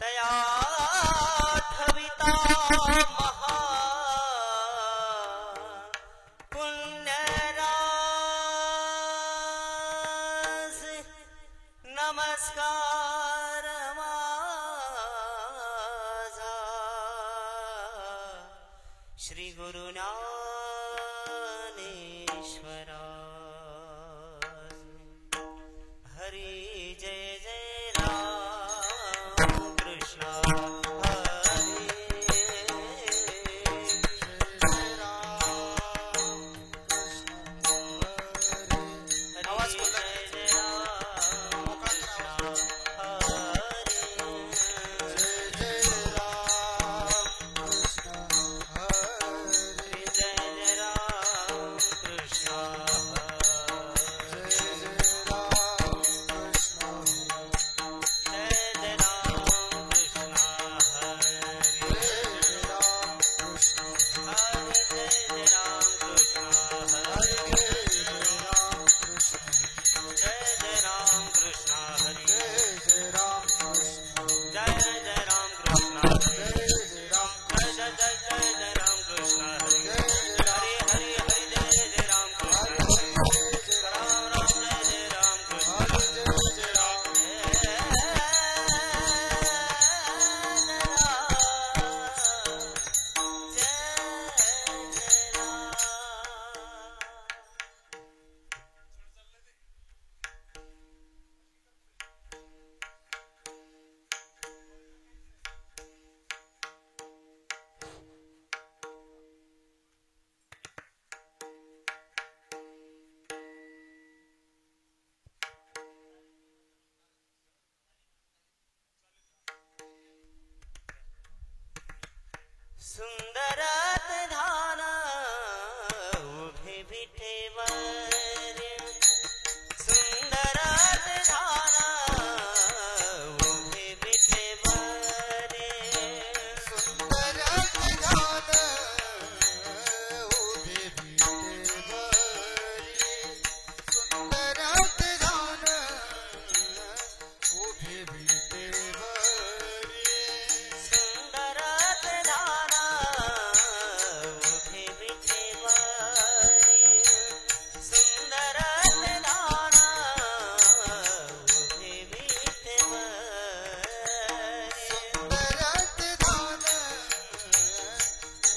तया ठविता महा पुण्यरास नमस्कार माझा श्री गुरु ज्ञानेश्वरा हरि जय जय राम कृष्ण सुंदरात धान उभे विठेवर सुंदरात धान उभे विठेवर सुंदरात धान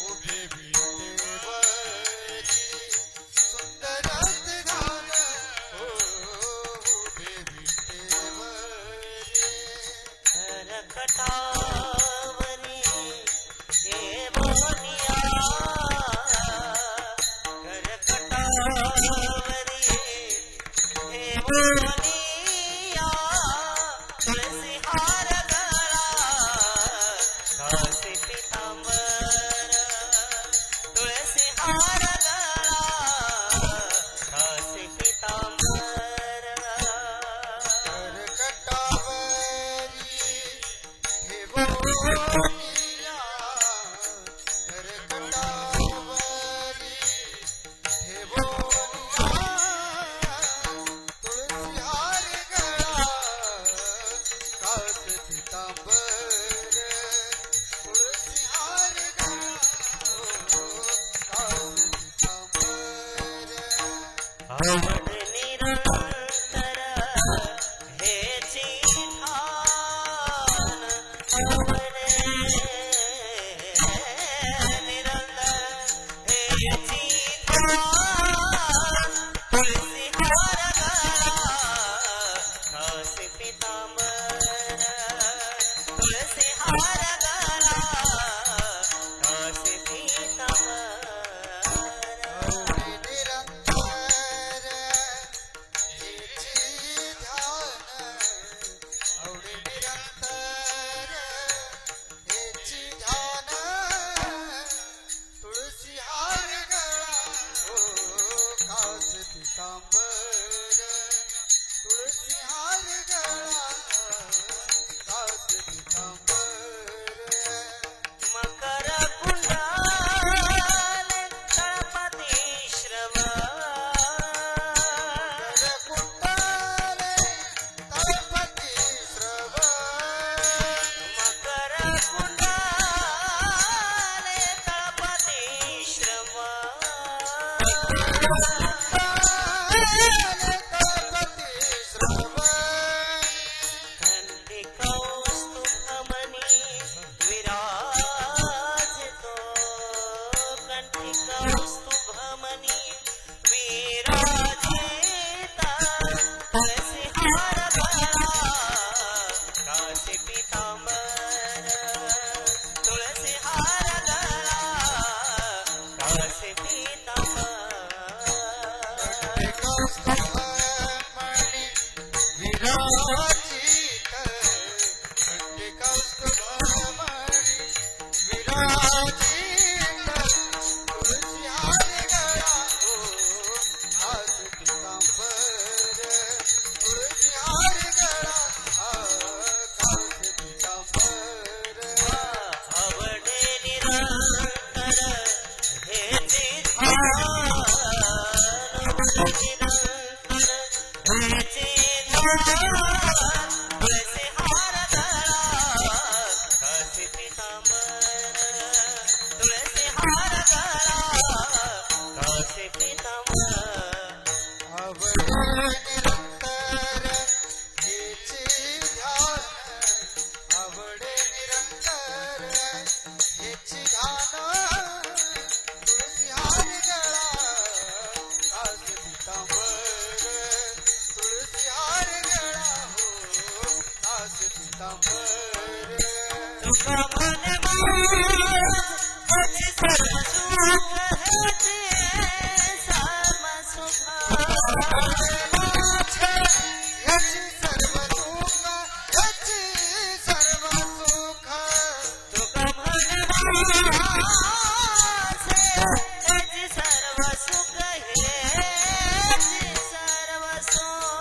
उभे विठेवर सुंदरात धान उभे विठेवर कटावरी हे बोनिया कर कटावरी हे बोनिया तुलसी हार गला काशी पीतांबर तुलसी हार गला काशी पीतांबर कर कटावरी हे बोनिया कर कटावरी हे बोनिया तुलसी हार गळा कास पीतांबर तुलसी हार गळा कास पीतांबर आवड निरंतर हेची ठाण आवड निरंतर हेची ठाण तुलसी हार गळा काशी पीतांबर तुलसी हार गळा काशी पीतांबर आवडे निरंतर हेची ध्यान आवडे निरंतर हेची ध्यान तुळसी हार गळा हो कास पीतांबर तुळसी हार गळा कास पीतांबर पीतांबर तुळसी हार गळा कास पीतांबर कौस्तुभमणि विराजित कौस्तुभमणि विराजित तुलसी हार गळा कास पीतांबर तुलसी हार गळा कास पीतांबर आवडे निरंतर हेचे तुळसी हार गळा कास पीतांबर तुळसी हार गळा कास पीतांबर आवडे निरंतर हेचे ध्यान आवडे निरंतर हेचे ध्यान तुळसी हार गळा कास पीतांबर तुळसी हार गळा हो कास पीतांबर सुख मन माझे सर्व सुख हेचे सर्व सुख याची सर्व दुःख याची सर्व सुख सुख मन माझे हेचे सर्व सुख हेचे सर्व सुख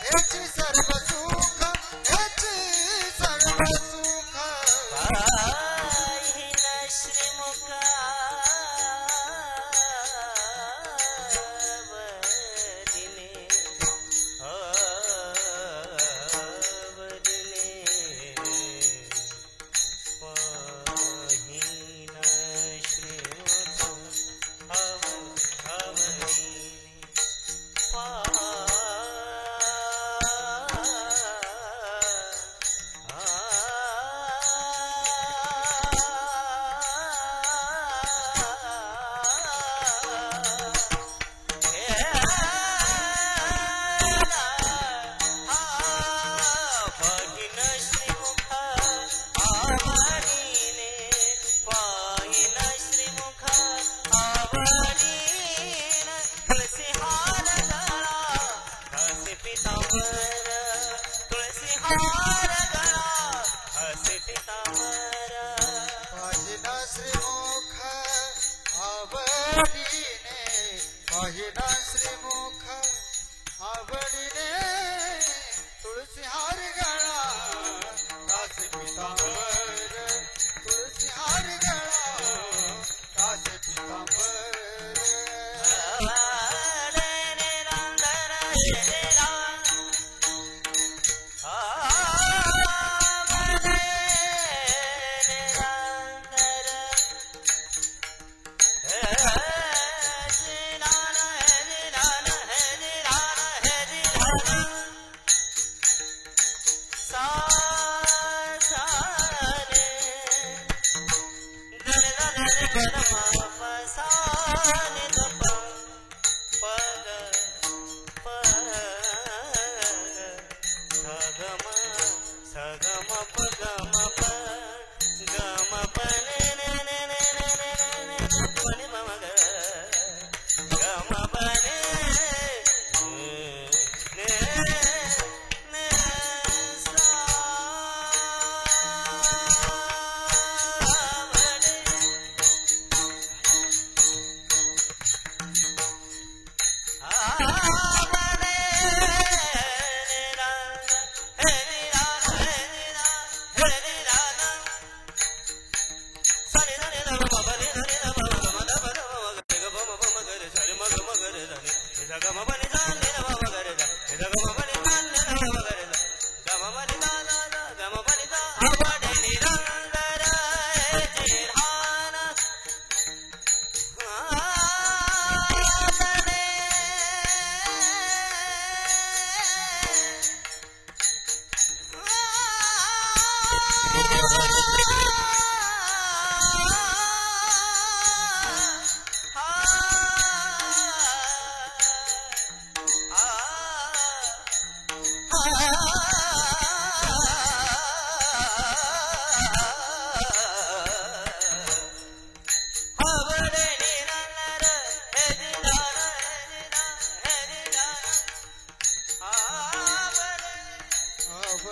याची सर्व सुख याची सर्व सुख पाहिन श्रीमुख आवडिले पाहिन श्रीमुख तुळसी हार गळा हसे पीतांबर पाहिना श्रीमुख आवडीने पाहिना श्रीमुख आवडीने तुळसी हार गळा कास पीतांबर तुळसी हार गळा कास पीतांबर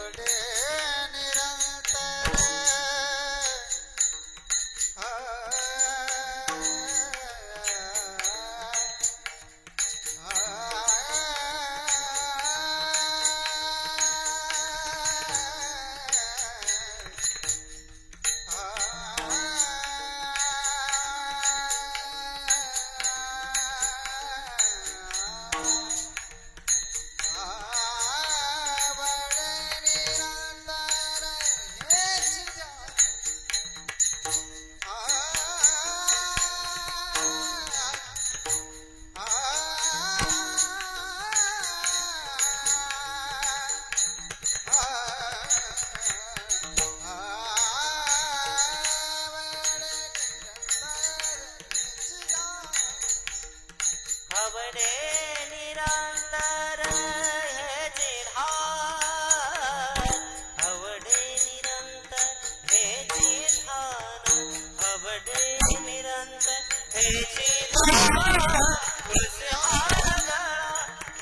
आवडे निरंतर आवडे निरंतर हे जिधार आवडे निरंतर हे जिधार आवडे निरंतर हे जिधार तुळसी हार गळा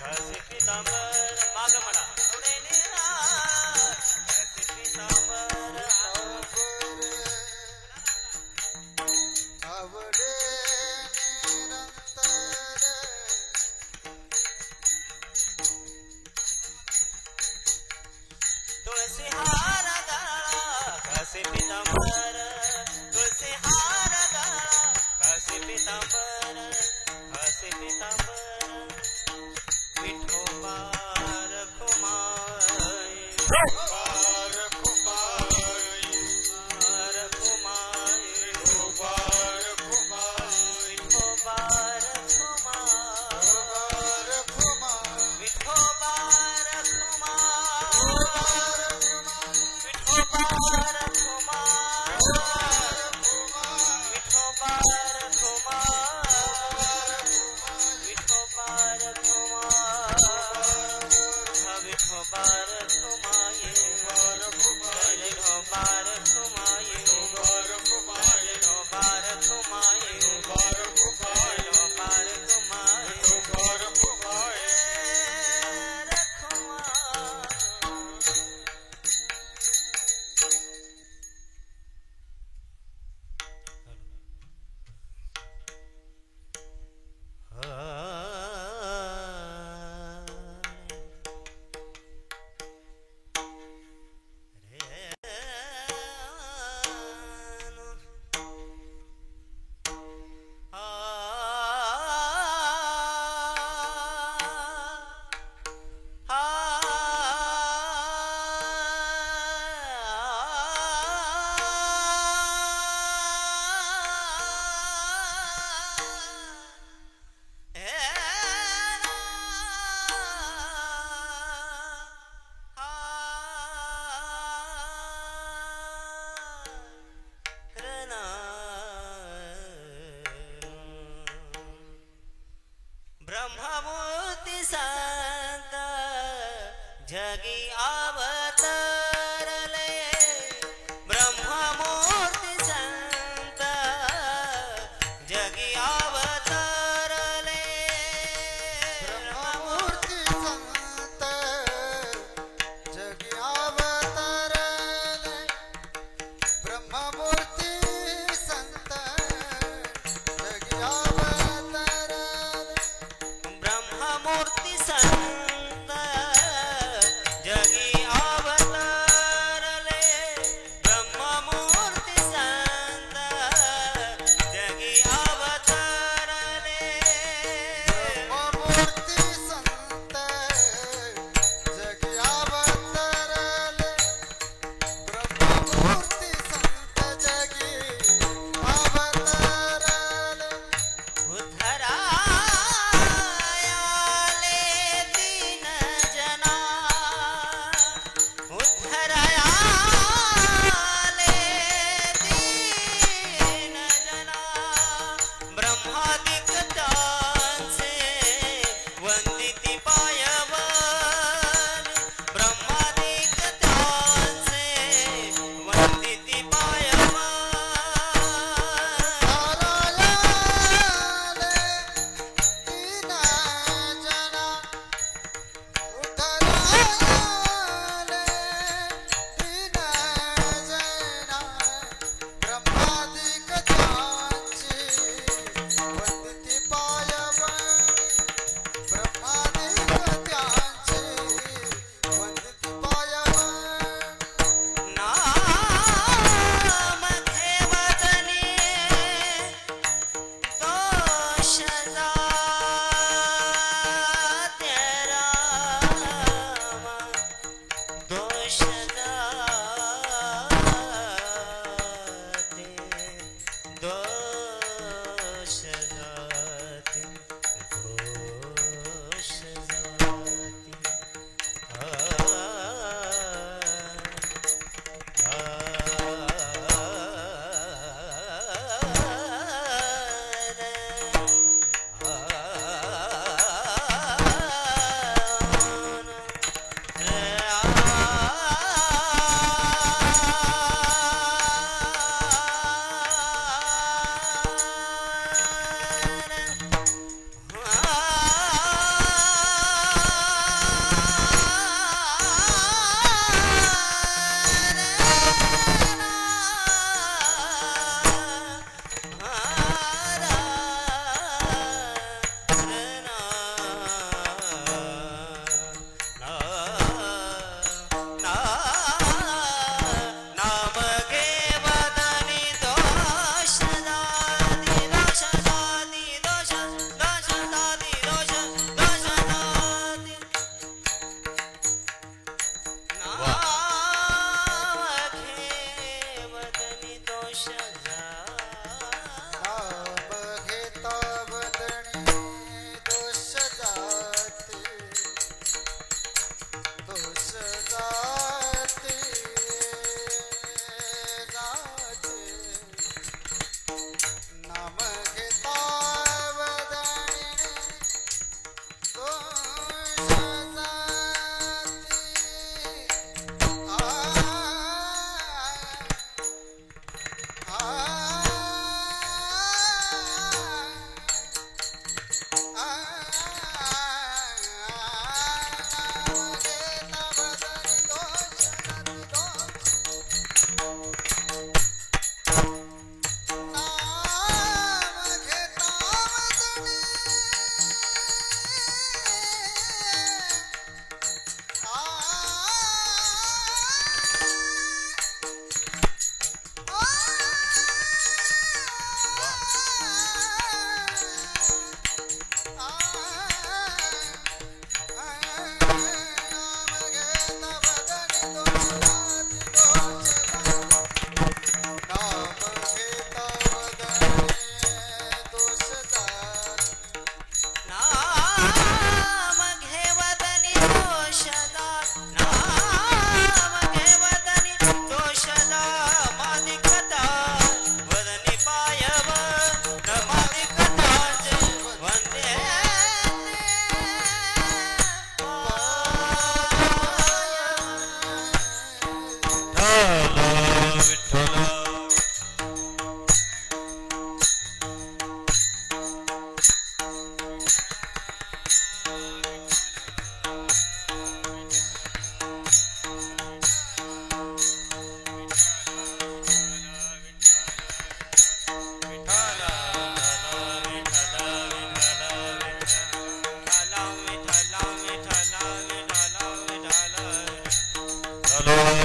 घासी पितांबर माग म्हणा आवडे निरार घासी पितांबर आवडे तुळसी हार गळा घासी पितांबर तुळसी हार गळा घासी पितांबर घासी पितांबर विठोबा रखुमाई ब्रह्ममूर्ती संत जगी अवतरले ब्रह्ममूर्ती संत जगी अवतरले ब्रह्ममूर्ती संत जगी अवतरले ब्रह्ममूर्ती संत जगी अवतरले ब्रह्ममूर्ती संत जगी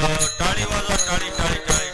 टाळी वाजवा टाळी टाळी टाळी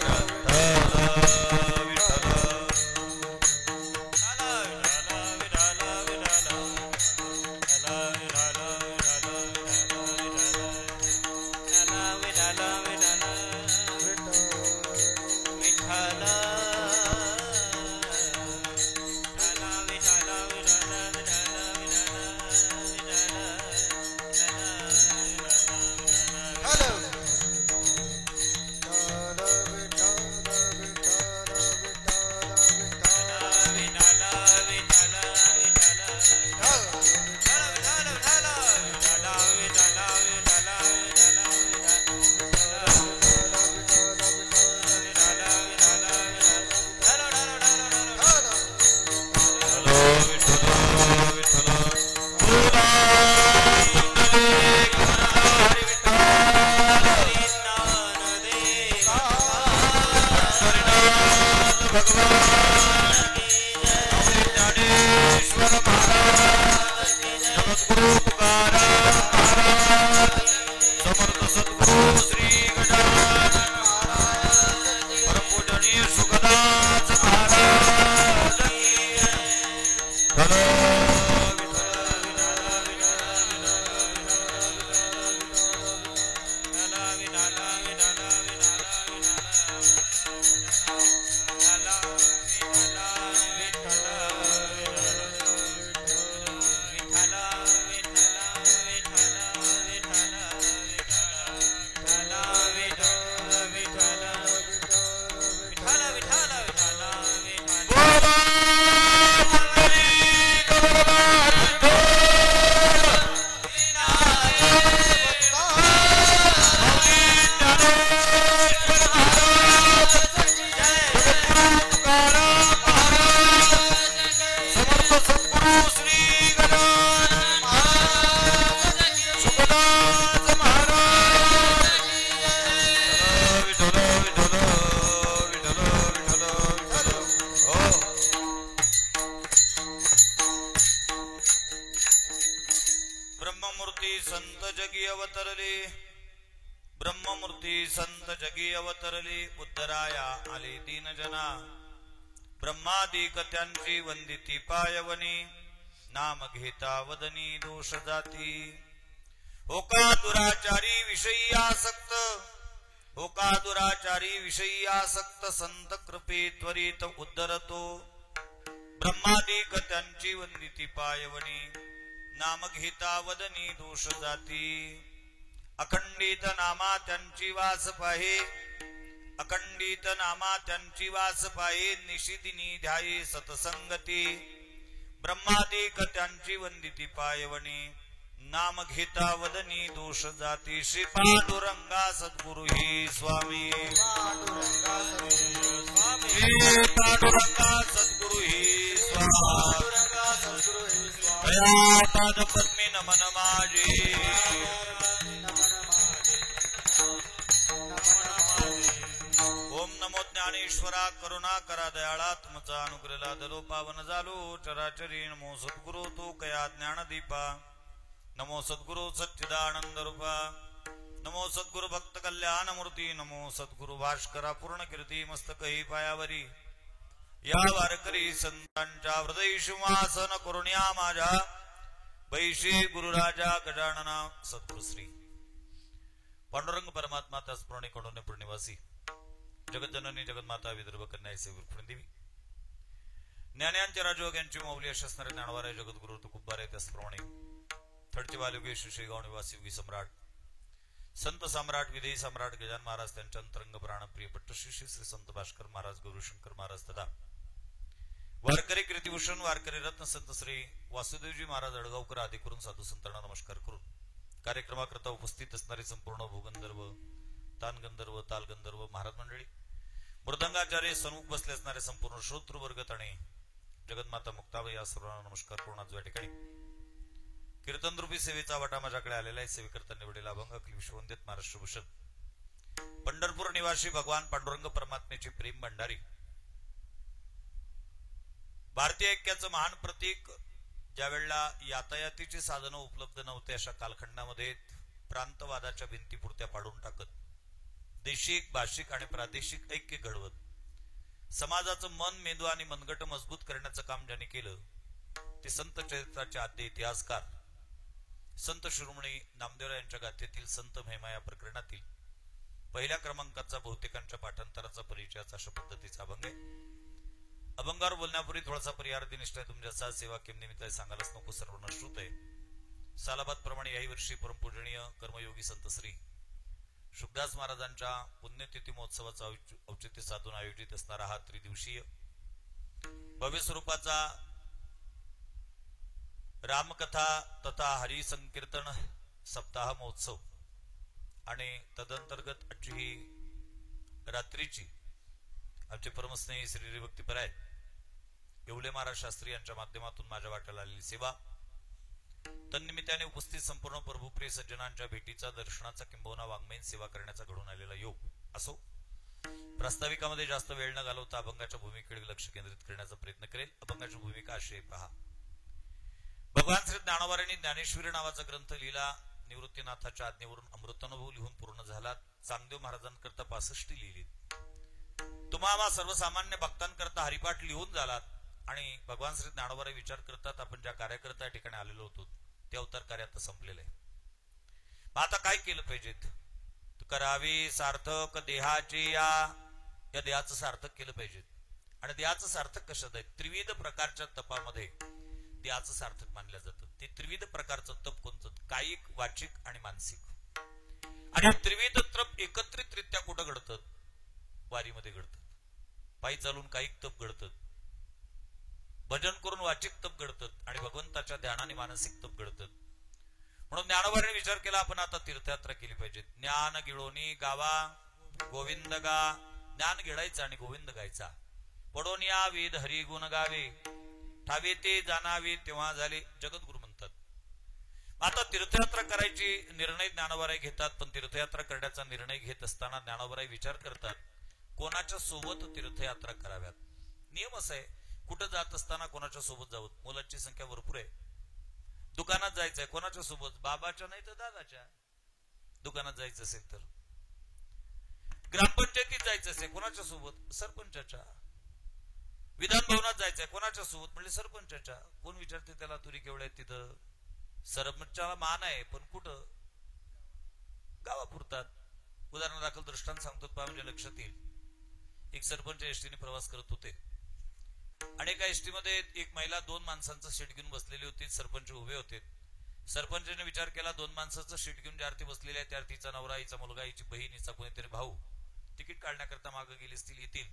ब्रह्ममूर्ती संत जगी अवतरली उद्धराया आले दीन जना ब्रह्मादिक त्यांची वंदिती पायवनी नाम घेता वदनी दोष जाती होका दुराचारी विषयी आसक्त होका दुराचारी विषयी आसक्त संत कृपे त्वरित उद्धरतो ब्रह्मादिक त्यांची वंदिती पायवनी नाम घेता वदनी दोष जाती अखंडित नामा त्यांची वास पाहे अखंडित नामा त्यांची वास पाहे निशिदिनी ध्याये सतसंगती ब्रह्मादिक त्यांची वंदिती पायवणी नाम घेता वदनी दोष जाती श्री पांडुरंगा सद्गुरु ही स्वामी श्री पांडुरंगा सद्गुरु ही स्वामी दया पाद पद्मी नमन माझे ओम नमो ज्ञानेश्वरा करुणा करा दयाळा तुमचा अनुग्रह दलो पावन झालो चराचरी नमो सद्गुरु तो कया ज्ञानदीपा नमो सद्गुरु सच्चिदानंद रूपा नमो सद्गुरु भक्त कल्याण मूर्ती नमो सद्गुरु भास्करा पूर्ण कीर्ती मस्तकही पायावरी या वारकरी संतांच्या हृदय शिवासन करुण्या माझ्या बैशी गुरुराजा गजानना सद्गुरु श्री पांडुरंग परमात्मा त्या स्मरणी कडून पूर्णिवासी जगज्जननी जगन्माता विदर्भ कन्या देवी ज्ञानांच्या राजयोग्यांची माऊली अशा असणारे ज्ञानवारे जगद्गुरु तुकुबारे त्याचप्रमाणे थडचे वालुगेश शेगाव निवासी युगी सम्राट संत सम्राट विदेही सम्राट गजान महाराज त्यांच्या अंतरंग प्राणप्रिय पट्टश्री श्री संत भास्कर महाराज गुरुशंकर महाराज तथा वारकरी कीर्तिभूषण वारकरी रत्न संत श्री वासुदेवजी महाराज अडगावकर आदी करून साधू संतांना नमस्कार करून कार्यक्रमाकरता उपस्थित असणारे संपूर्ण भूगंधर्व तानगंधर्व तालगंधर्व महाराज मंडळी मृदंगाचार्य सन्मुख बसले असणारे संपूर्ण श्रोतृवर्गत आणि जगन्माता मुक्ताबाई या सर्वांना नमस्कार करून आज या ठिकाणी कीर्तन रूपी सेवेचा वाटा माझ्याकडे आलेला आहे. सेवेकरता निवडलेला अभंग अखिल विश्ववंदित महाराष्ट्र भूषण पंढरपूर निवासी भगवान पांडुरंग परमात्म्याची प्रेम भंडारी भारतीय ऐक्याचं महान प्रतीक ज्या वेळेला यातायातीची साधनं उपलब्ध नव्हते अशा कालखंडामध्ये प्रांतवादाच्या भिंती पुरत्या पाडून टाकत देशिक भाषिक आणि प्रादेशिक ऐक्य घडवत समाजाचं मन मेंदू आणि मनगट मजबूत करण्याचं काम ज्यांनी केलं ते संत चरित्राचे आद्य इतिहासकार संत शिरोमणी नामदेवराय यांच्या गाथेतील संत महिमा या प्रकरणातील पहिल्या क्रमांकाचा बहुतेकांच्या पाठांतराचा परिचयाचा अशा पद्धतीचा अभंग आहे. अभंगावर बोलण्यापूर्वी थोडासा परिहारार्थी निष्ठा तुमच्या साथ सेवा केम निमित्त सांगायलाच नको, सर्व नश्रुत आहे. सालाबाद प्रमाणे याही वर्षी परमपूजनीय कर्मयोगी संत श्री शुभदास महाराजांच्या पुण्यतिथी महोत्सवाचा औचित्य साधून आयोजित असणारा हा त्रिदिवसीय भव्य स्वरूपाचा रामकथा तथा हरिसंकीर्तन सप्ताह महोत्सव आणि तदंतर्गत आजची ही रात्रीची आमचे परमस्नेही श्री हरिभक्तीपराय येवले महाराज शास्त्री यांच्या माध्यमातून माझ्या वाट्याला आलेली सेवा, तन्निमित्ताने उपस्थित संपूर्ण प्रभुप्रिय सज्जनांच्या भेटीचा दर्शनाचा किंबहुना वाङ्मयीन सेवा करण्याचा घडून आलेला योग असो. प्रास्ताविकामध्ये जास्त वेळ न घालवता अभंगाच्या भूमिकेकडे लक्ष केंद्रित करण्याचा प्रयत्न करेल. अभंगाची भूमिका अशी आहे पहा. भगवान श्री ज्ञानोबारांनी ज्ञानेश्वरी नावाचा ग्रंथ लिहिला. निवृत्तीनाथाच्या आज्ञेवरून अमृतानुभव लिहून पूर्ण झाला. चांगदेव महाराजांकरता 65 लिहिली. तुम्हाला सर्वसामान्य भक्तांकरता हरिपाठ लिहून झालात आणि भगवान श्री ज्ञानोबाराय विचार करतात आपण ज्या कार्यकर्ता या ठिकाणी आलेलो होतो ते अवतार कार्य आता संपलेलं आहे. मग आता काय केलं पाहिजेत? करावी सार्थक देहाची या देहाचं सार्थक केलं पाहिजे. आणि देहाचं सार्थक कशात आहे? त्रिविध प्रकारच्या तपामध्ये देहाचं सार्थक मानलं जातं. ते त्रिविध प्रकारचं तप कोणतं? कायिक, वाचिक आणि मानसिक. आणि त्रिविध तप एकत्रितरित्या कुठं घडतं? वारीमध्ये घडतं. पायी चालून कायिक तप घडतं, भजन करून वाचिक तप घडतं आणि भगवंताच्या ध्यानाने मानसिक तप घडतं. म्हणून ज्ञानोबाने विचार केला आपण आता तीर्थयात्रा केली पाहिजे. ज्ञान गिळोनी गावा गोविंद गा. ज्ञान गिळायचं आणि गोविंद गायचा. पडोन या वेद हरी गुण गावे, ठावे ते जाणावे तेव्हा झाले जगद्गुरु म्हणतात. आता तीर्थयात्रा करायची निर्णय ज्ञानोबाराय घेतात. पण तीर्थयात्रा करण्याचा निर्णय घेत असताना ज्ञानोबाराय विचार करतात कोणाच्या सोबत तीर्थयात्रा कराव्यात. नियम असा आहे, कुठं जात असताना कोणाच्या सोबत जावं. मुलांची संख्या भरपूर आहे. दुकानात जायचंय कोणाच्या सोबत? बाबाच्या नाही तर दादाच्या. दुकानात जायचं असेल तर ग्रामपंचायतीत जायचं असेल कोणाच्या सोबत? सरपंचाच्या. विधान भवनात जायचंय कोणाच्या सोबत? म्हणजे सरपंचाच्या. कोण विचारते त्याला तुरी केवढ्या तिथं? सरपंचाला मान आहे पण कुठं? गावापुरतात. उदाहरण दाखल दृष्टांत सांगतो पहा म्हणजे लक्षात येईल. एक सरपंच एसटीने प्रवास करत होते आणि एका एसटी मध्ये एक महिला 2 माणसांचं सीट घेऊन बसलेली होती. सरपंच उभे होते. सरपंचाने विचार केला 2 माणसाचं सीट घेऊन ज्या अर्थी बसलेले आहे त्या अर्थीचा नवरा, हिचा मुलगा, हिची बहीण, हिचा कोणीतरी भाऊ तिकीट काढण्याकरता मागे गेले असतील, येतील.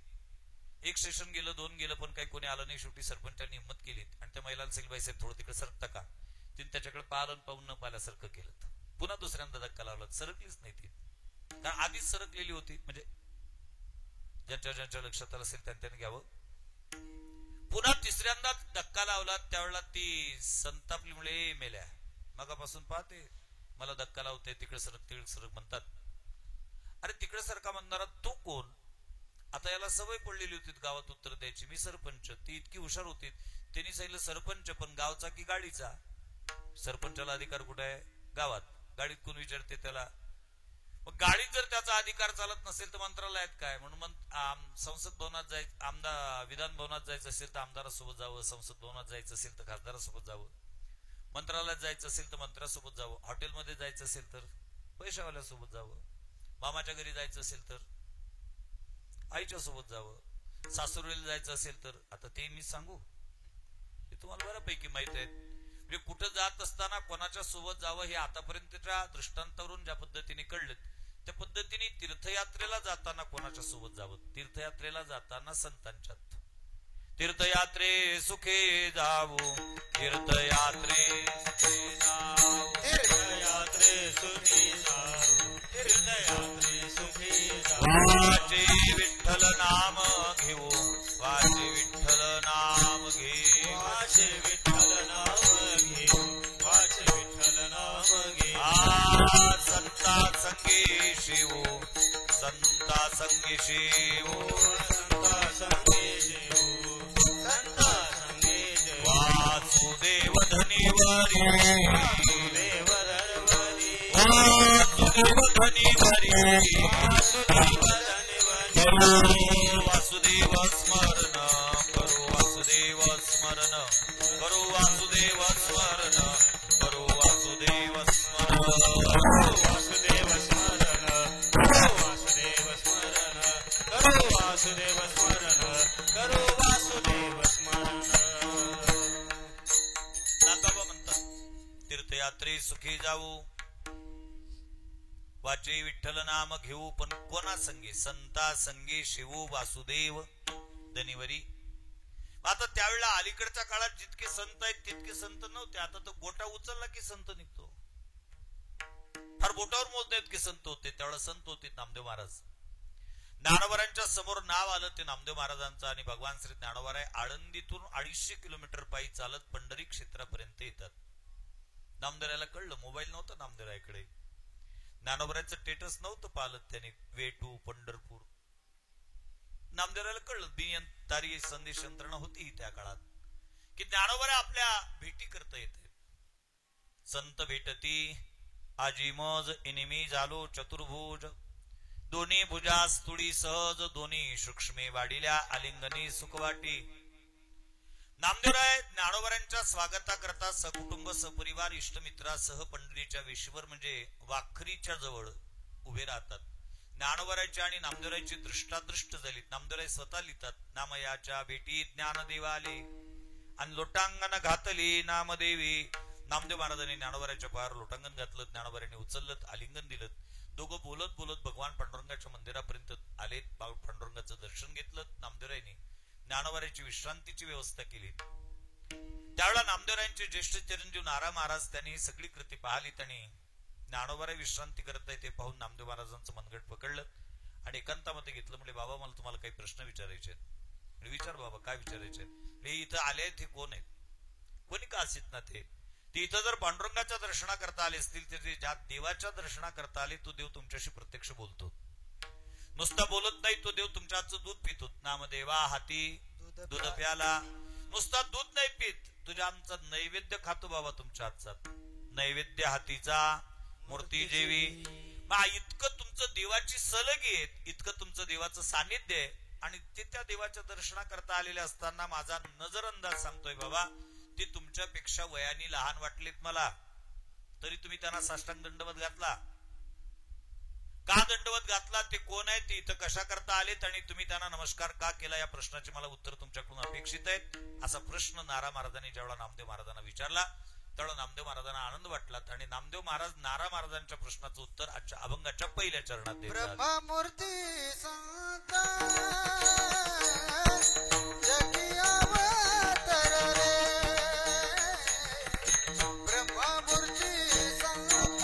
एक स्टेशन गेलं, 2 गेलं पण काही कोणी आलं नाही. शेवटी सरपंचांनी हिंमत केली आणि त्या महिलांना सांगितलं बाई साहेब थोडं तिकडे सरकता का? तिने त्याच्याकडे पालन पाहून न पाहिल्यासारखं केलं. पुन्हा दुसऱ्यांदा धक्का लावला, सरकलीच नाही ती. कारण आधीच सरकलेली होती. म्हणजे ज्यांच्या लक्षात आलं असेल त्यांनी घ्यावं. पुन्हा तिसऱ्यांदा धक्का लावला त्यावेळेला ती संतापलीमुळे मेल्या. मगापासून पाहते मला धक्का लावते, तिकडे सरक म्हणतात. अरे तिकडे सरका म्हणणारा तो कोण? आता याला सवय पडलेली होती गावात उत्तर द्यायची. मी सरपंच. ती इतकी हुशार होती त्यांनी सांगितलं सरपंच पण गावचा की गाडीचा? सरपंचाला अधिकार कुठे आहे? गावात. गाडीत कोण विचारते त्याला? मग गाडीत जर त्याचा अधिकार चालत नसेल तर मंत्रालयात काय? म्हणून संसद भवनात जायचं, विधान भवनात जायचं असेल तर आमदारासोबत जावं, संसद भवनात जायचं असेल तर खासदारासोबत जावं, मंत्रालयात जायचं असेल तर मंत्र्यासोबत जावं, हॉटेलमध्ये जायचं असेल तर पैशावाल्यासोबत जावं, मामाच्या घरी जायचं असेल तर आईच्या सोबत जावं, सासुरवाडीला जायचं असेल तर आता ते मी सांगू हे तुम्हाला बऱ्यापैकी माहित आहे. म्हणजे कुठं जात असताना कोणाच्या सोबत जावं हे आतापर्यंतच्या दृष्टांतावरून ज्या पद्धतीने कळलं त्या पद्धतीने तीर्थयात्रेला जाताना कोणाच्या सोबत जावं? तीर्थयात्रेला जाताना संतांच्यात. तीर्थयात्रे सुखे जावो, तीर्थयात्रे सुखे जावो, तीर्थयात्रे सुखे जावो, तीर्थयात्रे सुखे जावो. वाचे विठ्ठल नाम घेऊ, वाचे विठ्ठल नाम घे, वाचे विठ्ठल नाम घे, वाचे विठ्ठल नाम घे. संता संगी शिवो, संता संगी शिवो, संता संगी शिवो, संता संगी शिवो. वासुदेव धनीवरी, वासुदेव धनवरी, वासुदेव धनीवरी करो वासुदेव स्मरण करो वासुदेव स्मरण करो वासुदेव स्मरण करो वासुदेव स्मरण वासुदेव स्मरण करो वासुदेव स्मरण करो वासुदेव स्मरण करो वासुदेव स्मरण. नाथबाबा म्हणतात तीर्थयात्रे सुखी जाऊ वाचे विठ्ठल नाम घेऊ पण कोणा संगी संता संगी शिवू वासुदेव धनीवरी. आता त्यावेळेला अलीकडच्या काळात जितके संत आहेत तितके संत नव्हते. आता तो गोटा उचलला की संत निघतो. फार बोटावर मोजता इतके संत होते. त्यावेळेला संत होते नामदेव महाराज. ज्ञानोबारांच्या समोर नाव आलं ते नामदेव महाराजांचं आणि भगवान श्री ज्ञानोबाराय आळंदीतून 250 किलोमीटर पायी चालत पंढरी क्षेत्रापर्यंत येतात. नामदेवरायला कळलं मोबाईल नव्हता नामदेवरायकडे. ज्ञानोबारायचं स्टेटस नव्हतं पालत त्याने वे टू पंढरपूर. नामदेवरायला कळलं बियन तारी संदेश यंत्रणा होती त्या काळात की ज्ञानोबाराय आपल्या भेटी करता येते. संत भेटती आजी मज इनिमी झालो चतुर्भुज दोन्ही भुजास तुडी सहज दोन्ही सूक्ष्मे वाढिल्या आलिंगनी सुखवाटी. नामदेवराय ज्ञानोबारांच्या स्वागताकरता सकुटुंब सपरिवार इष्टमित्रासह पंढरीच्या वेशीवर म्हणजे वाखरीच्या जवळ उभे राहतात. ज्ञानोबारायची आणि नामदेवरायची दृष्टादृष्ट झाली. नामदेवराय स्वतः लिहितात नामयाच्या भेटी ज्ञानदेव आले आणि लोटांगण घातली नामदेवी. नामदेव महाराजांनी ज्ञानोबारायच्या पायावर लोटांगण घातलं. ज्ञानोबारांनी उचललं आलिंगन दिलं. दोघं बोलत बोलत भगवान पांडुरंगाच्या मंदिरापर्यंत आले. पांडुरंगाचं दर्शन घेतलं. नामदेवरायांनी ज्ञानोबारायची विश्रांतीची व्यवस्था केली. त्यावेळेला नामदेवरायांचे ज्येष्ठ चिरंजीव नारा महाराज त्यांनी सगळी कृती पाहिली. त्यांनी ज्ञानोबाराय विश्रांती करत आहे ते पाहून नामदेव महाराजांचं मनगट पकडलं आणि एकांतामध्ये घेतलं. म्हणजे बाबा मला तुम्हाला काही प्रश्न विचारायचे आहेत. विचार बाबा काय विचारायचे आहेत. हे इथं आले ते कोण आहेत कोणी का असेल ना ते इथं जर पांडुरंगाच्या दर्शनाकरता आले असतील तर ज्या देवाच्या दर्शनाकरता आले तो देव तुमच्याशी प्रत्यक्ष बोलतो. नुसता बोलत नाही तो देव तुमच्या हातचं दूध पितो. नामदेवा हाती दूध प्याला. नुसता दूध नाही पित तुझ्या आमचा नैवेद्य खातो बाबा तुमच्या हातचा. नैवेद्य हातीचा मूर्ती जेवी. इतकं तुमचं देवाची सलग येत इतकं तुमचं देवाचं सानिध्य आहे. आणि ते त्या देवाच्या दर्शनाकरता आलेले असताना माझा नजर अंदाज सांगतोय बाबा ते तुमच्यापेक्षा वयाने लहान वाटलेत मला तरी तुम्ही त्यांना साष्टांग दंडवत घातला. का दंडवत घातला ते कोण आहे ते इथं कशा करता आलेत आणि तुम्ही त्यांना नमस्कार का केला या प्रश्नाचे मला उत्तर तुमच्याकडून अपेक्षित आहेत. असा प्रश्न नारा महाराजांनी ज्यावेळेला नामदेव महाराजांना विचारला त्यावेळेला नामदेव महाराजांना आनंद वाटला आणि नामदेव महाराज नारा महाराजांच्या प्रश्नाचं उत्तर आजच्या अभंगाच्या पहिल्या चरणात देतात. ब्रह्ममूर्ती संत ब्रह्ममूर्ती संत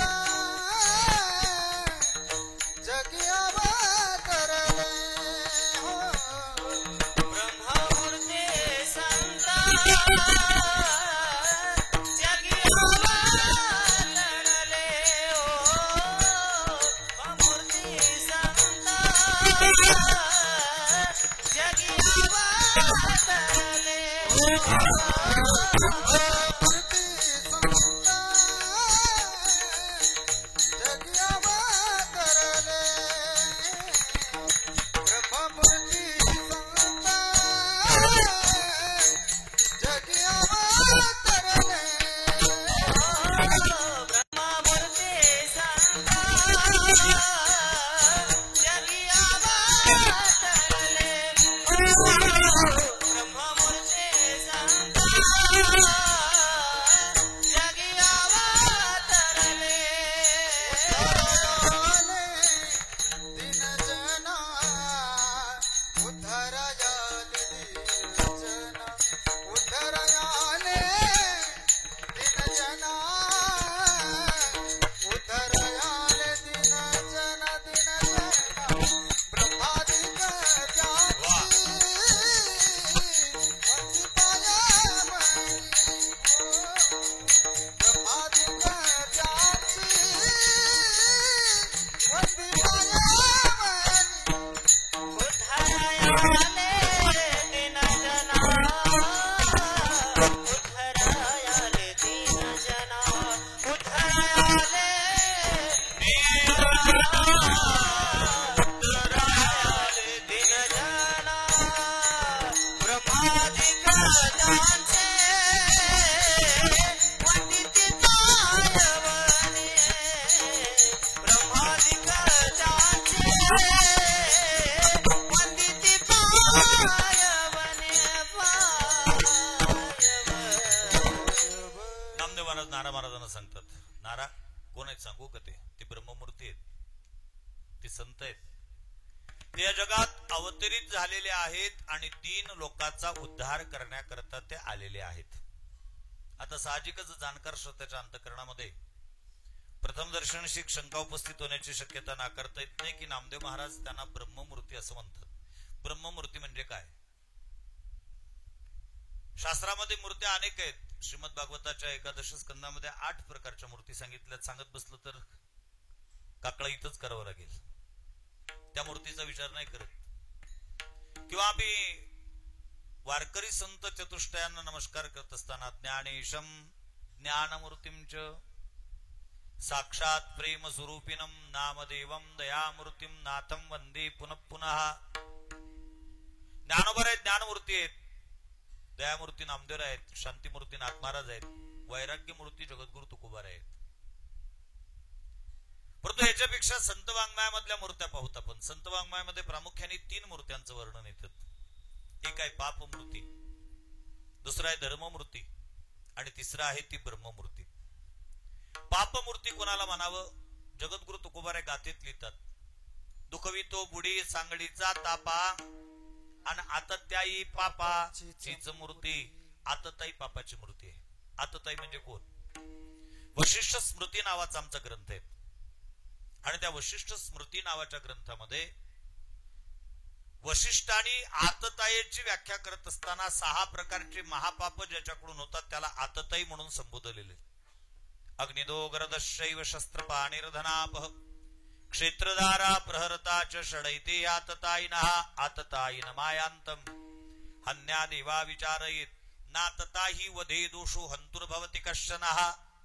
त्यांचे वंदिती पायवने ब्रह्मादिक त्यांचे वंदिती पायवने नामदेव महाराज नारा महाराजांना सांगतात. नारा कोण आहेत सांगू का? ते ब्रह्ममूर्ती आहेत, ते संत आहेत, ते या जगात अवतरित झालेले आहेत आणि दीन लोकांचा उद्धार करण्याकरता ते आलेले आहेत. आता साहजिकच जाणकार श्रोत्याच्या अंतःकरणामध्ये प्रथम दर्शनशी शंका उपस्थित होण्याची शक्यता नाकारता येत नाही की नामदेव महाराज त्यांना ब्रह्ममूर्ती असं म्हणतात. ब्रह्ममूर्ती म्हणजे काय? शास्त्रामध्ये मूर्त्या अनेक आहेत. श्रीमद भागवताच्या एकादश स्कंदामध्ये 8 प्रकारच्या मूर्ती सांगितल्यात. सांगत बसलं तर काकळा इथंच करावं लागेल. त्या मूर्तीचा विचार नाही करत. किंवा आम्ही वारकरी संत चतुष्टयांना नमस्कार करत असताना ज्ञानेशम ज्ञानमूर्तींच साक्षात प्रेम स्वरूपिणम नामदेवम दयामूर्तीम नाथम वंदे पुनः पुनः. ज्ञानोबर आहेत, ज्ञानमूर्ती आहेत, दयामूर्ती नामदेव आहेत, शांतीमूर्ती नाथ महाराज आहेत, वैराग्य मूर्ती जगद्गुरु तुकोबार आहेत. परंतु याच्यापेक्षा संत वाङ्मयामधल्या मूर्त्या पाहूत आपण. संत वाङ्मयामध्ये प्रामुख्याने 3 मूर्त्यांचं वर्णन येतं. एक आहे पापमूर्ती, दुसरा आहे धर्ममूर्ती आणि तिसरा आहे ती ब्रह्ममूर्ती. पापमूर्ती कोणाला म्हणावं? जगद्गुरु तुकोबार गाथेत लिहितात. दुखवितो बुडी सांगडीचा तापा आणि आतत्याई पापा चीच मूर्ती. आतताई पापाची मूर्ती आहे. आतताई म्हणजे कोण? वशिष्ठ स्मृती नावाचा आमचा ग्रंथ आहे आणि त्या वशिष्ठ स्मृती नावाच्या ग्रंथामध्ये वशिष्ठांनी आतताईची व्याख्या करत असताना 6 प्रकारचे महापाप ज्याच्याकडून होतात त्याला आतताई म्हणून संबोधलेले. अग्निदोगरदशैव शस्त्रपाणिर्धनापह क्षेत्रधारा प्रहरताच षडैते आततायिनः आततायिन मायांतम हन्या देवा विचारयेत नातताही वधे दोषो हंतुर्भवति कश्चनः.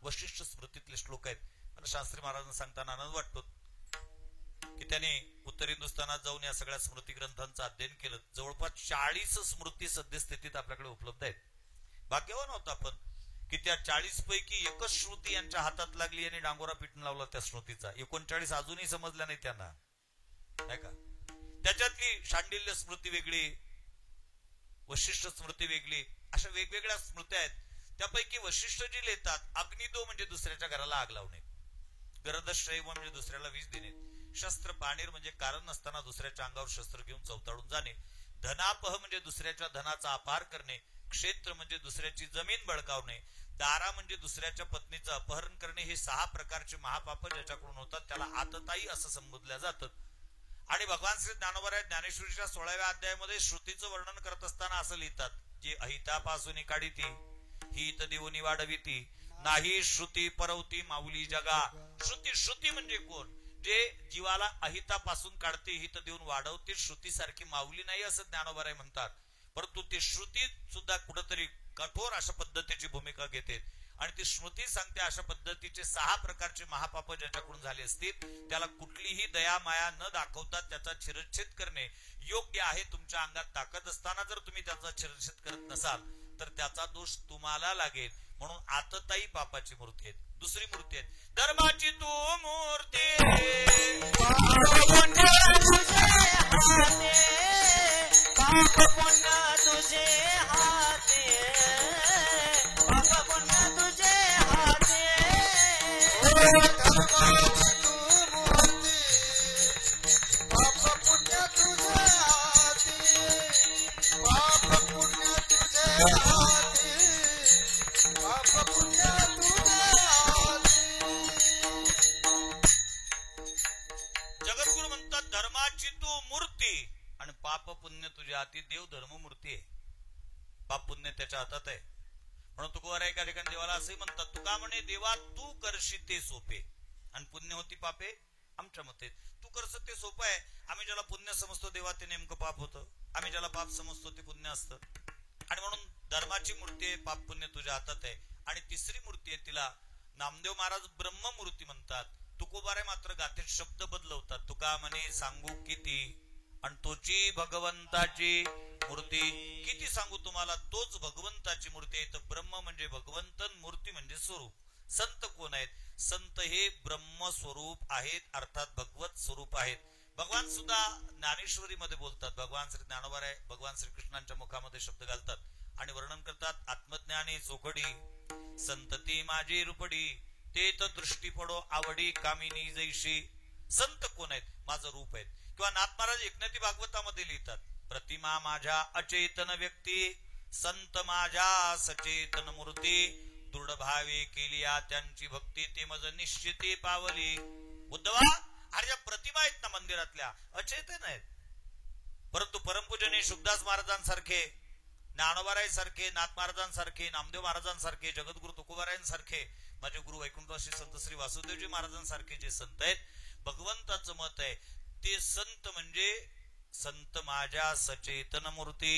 वशिष्ठ स्मृतीतले श्लोक आहेत. मला शास्त्री महाराजांना सांगताना आनंद वाटतो की त्यांनी उत्तर हिंदुस्थानात जाऊन या सगळ्या स्मृती ग्रंथांचं अध्ययन केलं. जवळपास 40 स्मृती सद्यस्थितीत आपल्याकडे उपलब्ध आहेत. भाग्यवान होतो आपण की त्या 40 पैकी एकच श्रुती यांच्या हातात लागली आणि डांगोरा पिटून लावला त्या स्मृतीचा. 39 अजूनही समजल्या नाही त्यांना, नाही का? त्याच्यातली शांडिल्य स्मृती वेगळी, वशिष्ठ स्मृती वेगळी, अशा वेगवेगळ्या स्मृत्या आहेत. त्यापैकी वशिष्ठ जी लिहितात, अग्निदो म्हणजे दुसऱ्याच्या घराला आग लावणे, गरदशैव म्हणजे दुसऱ्याला विष देणे, शस्त्र पाणीर म्हणजे कारण नसताना दुसऱ्याच्या अंगावर शस्त्र घेऊन चवताळून जाणे, धनापह म्हणजे दुसऱ्याच्या धनाचा अपहार करणे, क्षेत्र म्हणजे दुसऱ्याची जमीन बळकावणे, दारा म्हणजे दुसऱ्याच्या पत्नीचं अपहरण करणे. हे 6 प्रकारचे महापाप ज्याच्याकडून होतात त्याला आतताई असं संबोधल्या जातात. आणि भगवान श्री ज्ञानोबा ज्ञानेश्वरीच्या 16व्या अध्यायामध्ये श्रुतीचं वर्णन करत असताना असं लिहितात, जे अहितापासून काढिती हित देऊनी वाढविती नाही श्रुती परवती माऊली जगा. श्रुती म्हणजे कोण? जे जीवाला अहितापासून काढते, हित देऊन वाढवते. श्रुती सारखी माऊली नाही असं ज्ञानोबा म्हणतात. परंतु ते श्रुती सुद्धा कुठेतरी कठोर अशा पद्धतीची भूमिका घेते आणि ती श्रुती सांगते अशा पद्धतीचे 6 प्रकारचे महापाप ज्याच्याकडून झाले असतील त्याला कुठलीही दया माया न दाखवता त्याचा चिरच्छेद करणे योग्य आहे. तुमच्या अंगात ताकद असताना जर तुम्ही त्याचा चिरच्छेद करत नसाल तर त्याचा दोष तुम्हाला लागेल. म्हणून आतताई पापाची मूर्ती आहे. दुसरी मूर्ती आहे धर्माची तू मूर्ती, तुझे हाते पाप पुण्य तुझे हाते धर्माची तू मूर्ती, पाप पुण्य तुझे हाती, पाप पुण्य तुझे हाती, पाप पुण्य तुझे हाती. जगद्गुरु म्हणतात धर्माची तू मूर्ती आणि पाप पुण्य तुझ्या हाती. देव धर्ममूर्ती आहे, पाप पुण्य त्याच्या हातात आहे. म्हणून तुकोबार एका ठिकाणी देवाला असंही म्हणतात, तुका म्हणे देवा तू करशी ते सोपे आणि पुण्य होती पापे आमच्या मते. तू करस ते सोपं आहे. आम्ही ज्याला पुण्य समजतो देवा ते नेमकं पाप होतं, आम्ही ज्याला पाप समजतो ते पुण्य असतं. आणि म्हणून धर्माची मूर्ती आहे, पाप पुण्य तुझ्या हातात आहे. आणि तिसरी मूर्ती आहे तिला नामदेव महाराज ब्रह्ममूर्ती म्हणतात. तुकोबार मात्र गाथेत शब्द बदलवतात. तुका म्हणे सांगू किती आणि तोची भगवंताची मूर्ती. किती सांगू तुम्हाला, तोच भगवंताची मूर्ती आहे. तर ब्रह्म म्हणजे भगवंतन, मूर्ती म्हणजे स्वरूप. संत कोण आहेत? संत हे ब्रह्म स्वरूप आहेत, अर्थात भगवत स्वरूप आहेत. भगवान सुद्धा ज्ञानेश्वरी मध्ये बोलतात. भगवान श्री ज्ञानोबा आहे, भगवान श्रीकृष्णांच्या मुखामध्ये शब्द घालतात आणि वर्णन करतात. आत्मज्ञानी चोखडी संतती माझी रूपडी, ते तर दृष्टी पडो आवडी कामिनी जैशी. संत कोण आहेत? माझं रूप आहेत. किंवा नाथ महाराज एकनाथी भागवतामध्ये लिहितात, प्रतिमा माझ्या अचेतन व्यक्ती, संत माझ्या सचेतन मूर्ती, दृढ भावे केलिया त्यांची भक्ती, ते मज निश्चिती पावली. उद्धवा, अरे ज्या प्रतिमा आहेत ना मंदिरातल्या, अचेतन आहेत. परंतु परमपूजनीय शुभदास महाराजांसारखे, ज्ञानोबारायांसारखे, नाथ महाराजांसारखे, नामदेव महाराजांसारखे, जगद्गुरु तुकोबारायांसारखे, माझे गुरु वैकुंठ संत श्री वासुदेवजी महाराजांसारखे जे संत आहेत, भगवंताचं मत आहे ते संत म्हणजे संत माझ्या सचेतन मूर्ती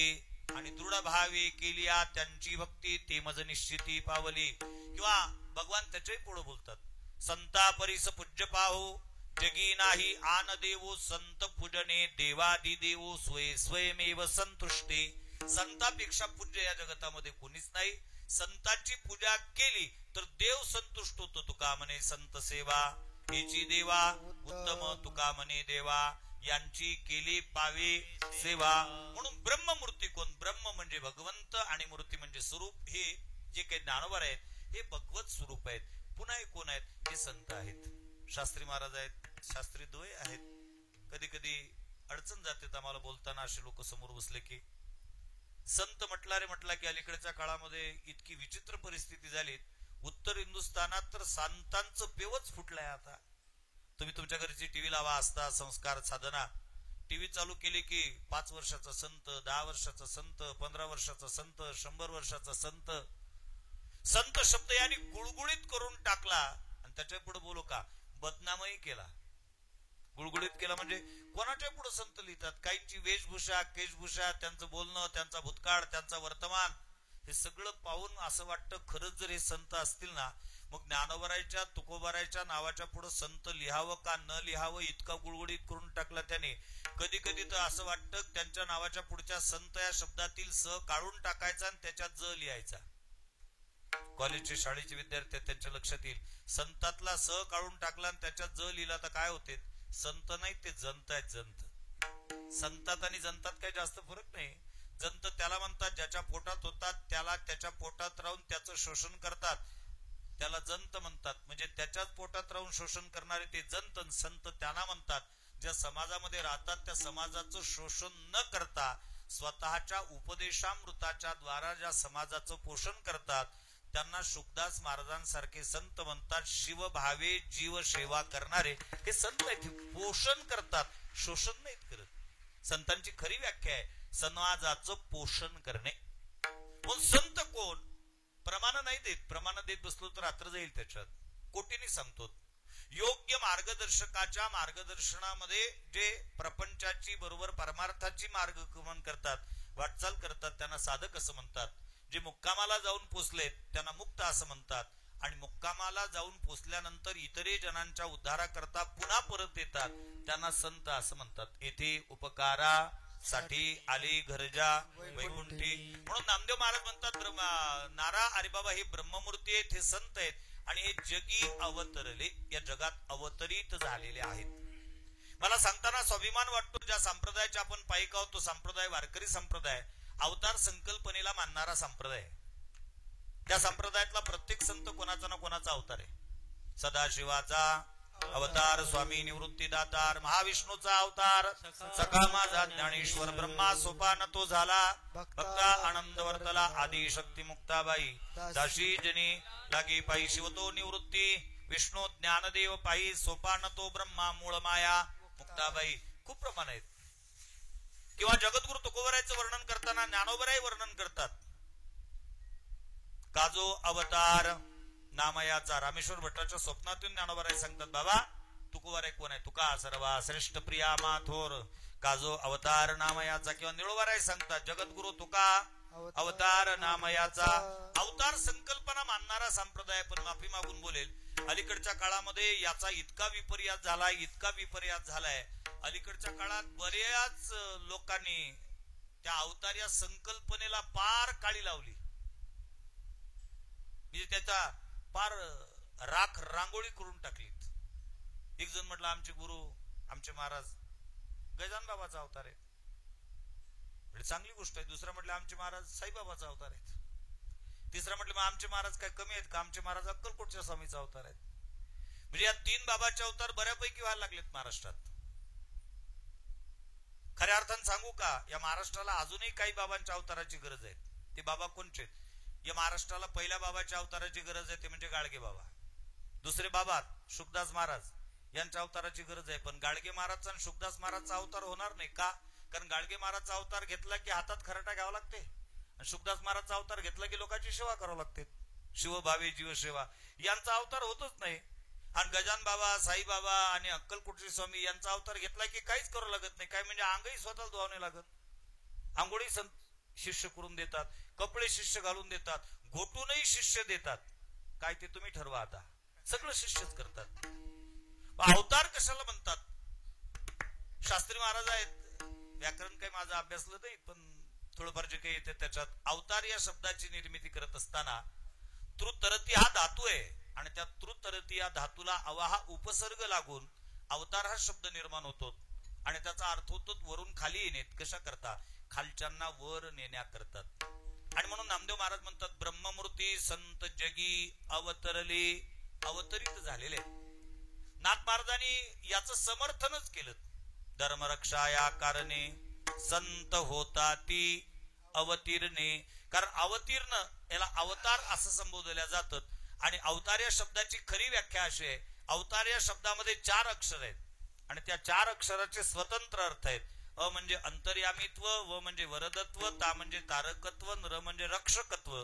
आणि दृढ भावे केलिया त्यांची भक्ती, ते मज निश्चिती पावली. किंवा भगवान त्याच्याही पुढे बोलतात, संता परीस पूज्य पाहो जगी नाही आन देवो, संत पूजने देवादी देवो स्वय स्वयमेव संतुष्टी. संतापेक्षा पूज्य या जगतामध्ये कोणीच नाही. संतांची पूजा केली तर देव संतुष्ट होतो. तुका म्हणे संत सेवा हेची देवा, उत्तम तुका म्हणे देवा यांची केली पावे सेवा. म्हणून ब्रह्ममूर्ती कोण? ब्रह्म म्हणजे भगवंत आणि मूर्ती म्हणजे स्वरूप. हे जे काही ज्ञानोबा आहेत हे भगवत स्वरूप आहेत. पुन्हा हे कोण आहेत? हे संत आहेत. शास्त्री महाराज आहेत, शास्त्री द्वय आहेत. कधी कधी अडचण जाते आम्हाला बोलताना असे लोक समोर बसले की. संत म्हटला की अलीकडच्या काळामध्ये इतकी विचित्र परिस्थिती झाली. उत्तर हिंदुस्थानात तर संतांचं पेवच फुटलंय. आता तुम्ही तुमच्या घरची टीव्ही लावा, असता संस्कार साधना, टीव्ही चालू केली की 5 वर्षाचा संत, 10 वर्षाचा संत, 15 वर्षाचा संत, 100 वर्षाचा संत. संत शब्द याने गुळगुळीत करून टाकला आणि त्याच्या पुढे बोलू का बदनामही केला. गुळगुळीत केला म्हणजे कोणाच्या पुढे संत लिहितात? काहींची वेशभूषा, केशभूषा, त्यांचं बोलणं, त्यांचा भूतकाळ, त्यांचा वर्तमान, हे सगळं पाहून असं वाटतं खरंच जर हे संत असतील ना, मग ज्ञानोबारायच्या तुकोबारायच्या नावाच्या पुढे संत लिहावं का न लिहावं इतका गुळगुळीत करून टाकला त्याने. कधी कधी तर असं वाटतं त्यांच्या नावाच्या पुढच्या संत या शब्दातील स काढून टाकायचा आणि त्याच्यात ज लिहायचा. कॉलेजचे शाळेचे विद्यार्थी त्यांच्या लक्षात येईल, संतातला स काढून टाकला आणि त्याच्यात ज लिहिला तर काय होते? संत नाही, ते जंत आहेत. जंत. संतात आणि जंतात काही जास्त फरक नाही. जंत त्याला म्हणतात ज्याच्या पोटात होतात, त्याला त्याच्या पोटात राहून त्याचं शोषण करतात, त्याला जंत म्हणतात. म्हणजे त्याच्याच पोटात राहून शोषण करणारे ते जंत. संत त्यांना म्हणतात ज्या समाजामध्ये राहतात त्या समाजाचं शोषण न करता स्वतःच्या उपदेशामृताच्या द्वारा ज्या समाजाचं पोषण करतात त्यांना शुभदास महाराजांसारखे संत म्हणतात. शिवभावे जीव सेवा करणारे हे संत आहेत. पोषण करतात, शोषण नाहीत करत. संतांची खरी व्याख्या आहे समाजाचं पोषण करणे. पण संत कोण? प्रमाण नाही देत. प्रमाण देत बसलो तर रात्र जाईल त्याच्यात. कोटीने सांगतो योग्य मार्गदर्शकाच्या मार्गदर्शनामध्ये जे प्रपंचाची बरोबर परमार्थाची मार्गक्रमण करतात, वाटचाल करतात, त्यांना साधक असं म्हणतात. जे मुक्कामाला जाऊन पोचलेत त्यांना मुक्त असं म्हणतात. आणि मुक्कामाला जाऊन पोचल्यानंतर इतरे जनांच्या उद्धाराकरता पुन्हा परत येतात त्यांना संत असं म्हणतात. येथे उपकारासाठी आली घरजा वैकुंठी. म्हणून नामदेव महाराज म्हणतात नारा अरे बाबा हे ब्रह्ममूर्ती आहेत, हे संत आहेत आणि हे जगी अवतरले, या जगात अवतरित झालेले आहेत. मला सांगताना स्वाभिमान वाटतो ज्या संप्रदायाचे आपण पाईक आहोत तो संप्रदाय वारकरी संप्रदाय, अवतार संकल्पनेला मानणारा संप्रदाय. त्या संप्रदायातला प्रत्येक संत कोणाचा ना कोणाचा अवतार आहे. सदाशिवाचा अवतार, स्वामी निवृत्तीदातार, महाविष्णूचा अवतार, सखा माझा ज्ञानेश्वर ब्रह्मा सोपान तो झाला, भक्ता आनंद वर्तला, आदी शक्ती मुक्ताबाई, दाशी जनी लागी पायी शिवतो निवृत्ती, विष्णू ज्ञानदेव पायी सोपान तो ब्रह्मा मूळ माया मुक्ताबाई. खूप प्रमाण आहेत. किंवा जगद्गुरु तुकोबारायचं वर्णन करताना ज्ञानोबाराय वर्णन करतात. काजो अवतार नामयाचा. रामेश्वर भट्टाच्या स्वप्नातून ज्ञानोबाराय सांगतात बाबा तुकोबाराय कोण आहे? तुका सर्वा श्रेष्ठ प्रिया माथोर काजो अवतार नामयाचा. किंवा निळोबाराय सांगतात जगद्गुरु तुका अवतार नामयाचा. अवतार संकल्पना मानणारा संप्रदाय. पण माफी मागून बोलेल अलीकडच्या काळामध्ये याचा इतका विपर्यास झालाय, इतका विपर्यास झालाय. अलीकडच्या काळात बऱ्याच लोकांनी त्या अवतार या संकल्पनेला पार काळी लावली. म्हणजे त्याचा पार राख रांगोळी करून टाकलीत. एक जण म्हटलं आमचे गुरु आमचे महाराज गजानन बाबाचा अवतार आहे, म्हणजे चांगली गोष्ट आहे. दुसरा म्हटलं आमचे महाराज साईबाबाचा अवतार आहेत. तिसरा म्हटलं मग आमचे महाराज काय कमी आहेत का? आमचे महाराज अक्कलकोटच्या स्वामीचा अवतार आहेत. म्हणजे या 3 बाबाचे अवतार बऱ्यापैकी व्हायला लागलेत महाराष्ट्रात. खऱ्या अर्थानं सांगू का, या महाराष्ट्राला अजूनही काही बाबांच्या अवताराची गरज आहे. ते बाबा कोणचे? या महाराष्ट्राला पहिल्या बाबाच्या अवताराची गरज आहे, ते म्हणजे गाडगे बाबा. दुसरे बाबा शुकदास महाराज यांच्या अवताराची गरज आहे. पण गाडगे महाराजचा आणि शुकदास महाराजचा अवतार होणार नाही का? कारण गाडगे महाराजचा अवतार घेतला की हातात खराटा घ्यावा लागते, आणि शुकदास महाराजचा अवतार घेतला की लोकांची सेवा करावी लागते. शिवभावी जीवसेवा यांचा अवतार होतच नाही. आणि गजानन बाबा, साईबाबा आणि अक्कलकोटचे स्वामी यांचा अवतार घेतला की काहीच करावं लागत नाही. काय म्हणजे अंगही स्वतः धुवावं नाही लागत. आंघोळी शिष्य करून देतात, कपडे शिष्य घालून देतात, घोटूनही शिष्य देतात. काय ते तुम्ही ठरवा. आता सगळं शिष्यच करतात. अवतार कशाला म्हणतात? शास्त्री महाराज आहेत, व्याकरण काही माझं अभ्यासलं नाही, पण थोडंफार जे काही येते त्याच्यात अवतार या शब्दाची निर्मिती करत असताना तृतरती हा धातू आहे, आणि त्या तृतरती या धातूला अवाहा उपसर्ग लागून अवतार हा शब्द निर्माण होतो. आणि त्याचा अर्थ होतो वरून खाली येणे. कशा करता? खालच्यांना वर नेण्या करतात. आणि म्हणून नामदेव महाराज म्हणतात ब्रह्ममूर्ती संत जगी अवतरले, अवतरित झालेले. नाथ महाराजांनी याचं समर्थनच केलं. धर्मरक्षा या कारणे संत होता ती अवतीर्णे. कारण अवतीर्ण याला अवतार असं संबोधल्या जातं. आणि अवतार या शब्दाची खरी व्याख्या अशी आहे, अवतार या शब्दामध्ये 4 अक्षर आहेत, आणि त्या 4 अक्षराचे स्वतंत्र अर्थ आहेत. अ म्हणजे अंतर्यामित्व, व म्हणजे वरदत्व, ता म्हणजे तारकत्व, र म्हणजे रक्षकत्व.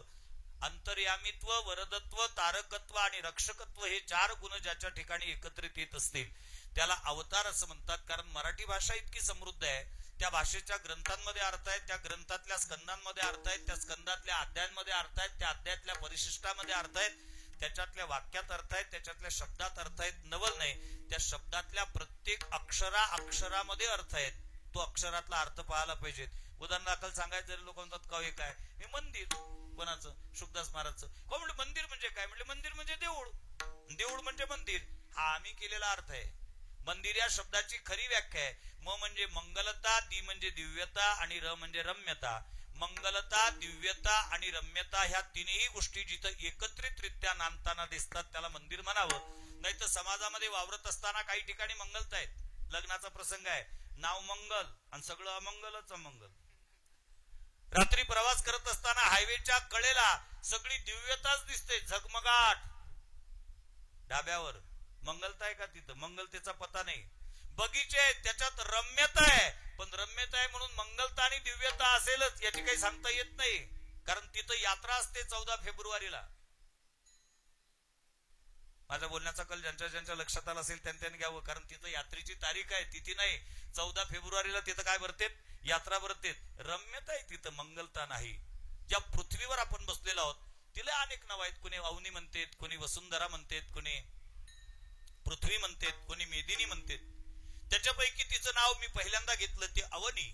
अंतर्यामित्व, वरदत्व, तारकत्व आणि रक्षकत्व हे 4 गुण ज्याच्या ठिकाणी एकत्रित येत असतील त्याला अवतार असं म्हणतात. कारण मराठी भाषा इतकी समृद्ध आहे, त्या भाषेच्या ग्रंथांमध्ये अर्थ आहेत, त्या ग्रंथातल्या स्कंदांमध्ये अर्थ आहेत, त्या स्कंदातल्या अध्यायांमध्ये अर्थ आहेत, त्या अध्यायातल्या परिशिष्टामध्ये अर्थ आहेत, त्याच्यातल्या वाक्यात अर्थ आहेत, त्याच्यातल्या शब्दात अर्थ आहेत. नवल नाही, त्या शब्दातल्या प्रत्येक अक्षरामध्ये अर्थ आहेत. तो अक्षरातला अर्थ पाहायला पाहिजेत. उदाहरणादाखल सांगायचं जरी लोक म्हणतात का हे काय? हे मंदिर. कोणाचं? शुकदास महाराजचं. हो म्हणजे मंदिर म्हणजे काय? म्हणजे मंदिर म्हणजे देऊळ, देऊळ म्हणजे मंदिर. हा आम्ही केलेला अर्थ आहे. मंदिर या शब्दाची खरी व्याख्या आहे. म म्हणजे मंगलता, दी म्हणजे दिव्यता आणि र म्हणजे रम्यता. मंगलता, दिव्यता आणि रम्यता ह्या तिन्ही गोष्टी जिथं एकत्रितरित्या नांदताना दिसतात त्याला मंदिर म्हणावं. नाही तर समाजामध्ये वावरत असताना काही ठिकाणी मंगलता आहेत. लग्नाचा प्रसंग आहे, नाव मंगल आणि सगळं अमंगलच अमंगल. रात्री प्रवास करत असताना हायवेच्या कडेला सगळी दिव्यताच दिसते, झगमगाट. ढाब्यावर मंगलता आहे का? तिथं मंगलतेचा पता नाही. बगीचे आहेत, त्याच्यात रम्यता आहे, पण रम्यता आहे म्हणून मंगलता आणि दिव्यता असेलच याची काही सांगता येत नाही. कारण तिथं यात्रा असते 14 फेब्रुवारीला. माझ्या बोलण्याचा कल ज्यांच्या ज्यांच्या लक्षात आला असेल त्यांनी घ्यावं. कारण तिथं यात्रेची तारीख आहे, तिथी नाही. 14 फेब्रुवारीला तिथं काय भरते? यात्रा भरते. रम्यता आहे तिथं, मंगलता नाही. ज्या पृथ्वीवर आपण बसलेलो आहोत तिला अनेक नाव आहेत. कोणी अवनी म्हणतात, कोणी वसुंधरा म्हणतात, कोणी पृथ्वी म्हणतात, कोणी मेदिनी म्हणतात. त्याच्यापैकी तिचं नाव मी पहिल्यांदा घेतलं ते अवनी.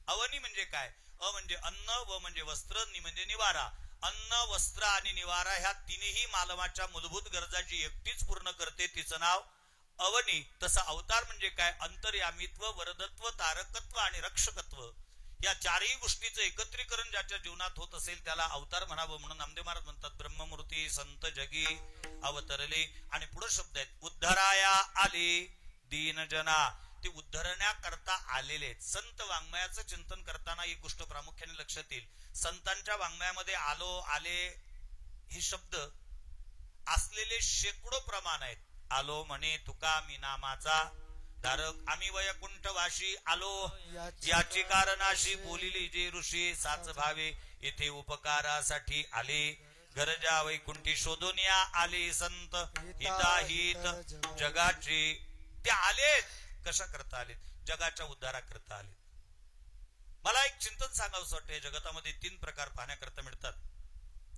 अवनी म्हणजे काय? अ म्हणजे अन्न, व म्हणजे वस्त्र, नि म्हणजे निवारा. अन्न, वस्त्र आणि निवारा ह्या तिन्ही मानवाच्या मूलभूत गरजा जी एकटीच पूर्ण करते तिचं नाव अवनी. तसं अवतार म्हणजे काय? अंतर्यामित्व, वरदत्व, तारकत्व आणि रक्षकत्व या 4ही गोष्टीचं एकत्रीकरण ज्याच्या जीवनात होत असेल त्याला अवतार म्हणावं. म्हणून नामदेव महाराज म्हणतात ब्रह्ममूर्ती संत जगी अवतरले. आणि पुढे शब्द आहेत उद्धराया आले दीनजना. ते उद्धरण्याकरता आलेले आहेत. संत वाङ्मयाचं चिंतन करताना एक गोष्ट प्रामुख्याने लक्षात येईल. संतांच्या वाङ्मयामध्ये आलो, आले हे शब्द असलेले शेकडो प्रमाण आहेत. आलो म्हणे तुका मी नामाचा धारक, आम्ही वैकुंठ वाशी आलो याची कारणाशी बोलिले जे ऋषी. साच भावे येथे उपकारासाठी आले, गरजा वैकुंठी शोधून या आले संत हिताहित जगाचे. ते आलेत कशा करता आलेत? जगाच्या उद्धारा करता आलेत. मला एक चिंतन सांगावंसं वाटतं. जगतामध्ये 3 प्रकार पाहण्याकरता मिळतात.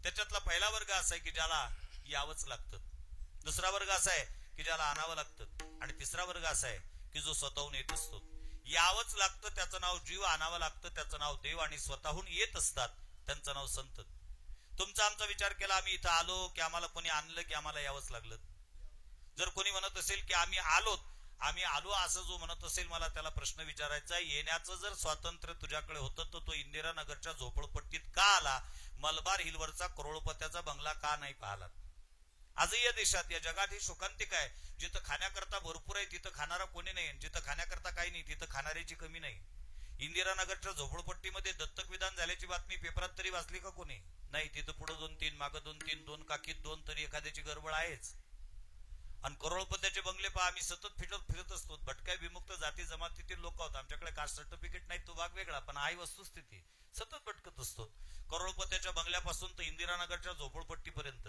त्याच्यातला पहिला वर्ग असा आहे की ज्याला यावंच लागतं. दुसरा वर्ग असा आहे की ज्याला आणावं लागतं. आणि तिसरा वर्ग असा आहे की जो स्वतःहून येत असतो. यावंच लागतं त्याचं नाव जीव, आणावं लागतं त्याचं नाव देव, आणि स्वतःहून येत असतात त्यांचं नाव संत. तुमचा आमचा विचार केला, आम्ही इथं आलो की आम्हाला कोणी आणलं की आम्हाला यावंच लागलं? जर कोणी म्हणत असेल की आम्ही आलो असं जो म्हणत असेल, मला त्याला प्रश्न विचारायचा, येण्याचं जर स्वातंत्र्य तुझ्याकडे होतं तर तो इंदिरानगरच्या झोपडपट्टीत का आला? मलबार हिलवरचा करोडपत्याचा बंगला का नाही पाहिला? आजही या देशात, या जगात ही शोकांतिक आहे. जिथं खाण्याकरता भरपूर आहे तिथं खाणारा कोणी नाही, जिथं खाण्याकरता काही नाही तिथं खाणाऱ्याची कमी नाही. इंदिरानगरच्या झोपडपट्टीमध्ये दत्तक विधान झाल्याची बातमी पेपरात तरी वाचली का कोणी? नाही. तिथं पुढे 2-3, मागं 2-3, 2 काकीत 2, तरी एखाद्याची गडबड आहेच. आणि करोडपत्याचे बंगले पहा, आम्ही सतत फिरत असतो. भटक्या विमुक्त जाती जमातीतील लोक आहोत, आमच्याकडे कास्ट सर्टिफिकेट नाही, तो भाग वेगळा, पण आई वस्तुस्थिती सतत भटकत असतो. करोडपत्याच्या बंगल्यापासून तर इंदिरानगरच्या झोपडपट्टीपर्यंत,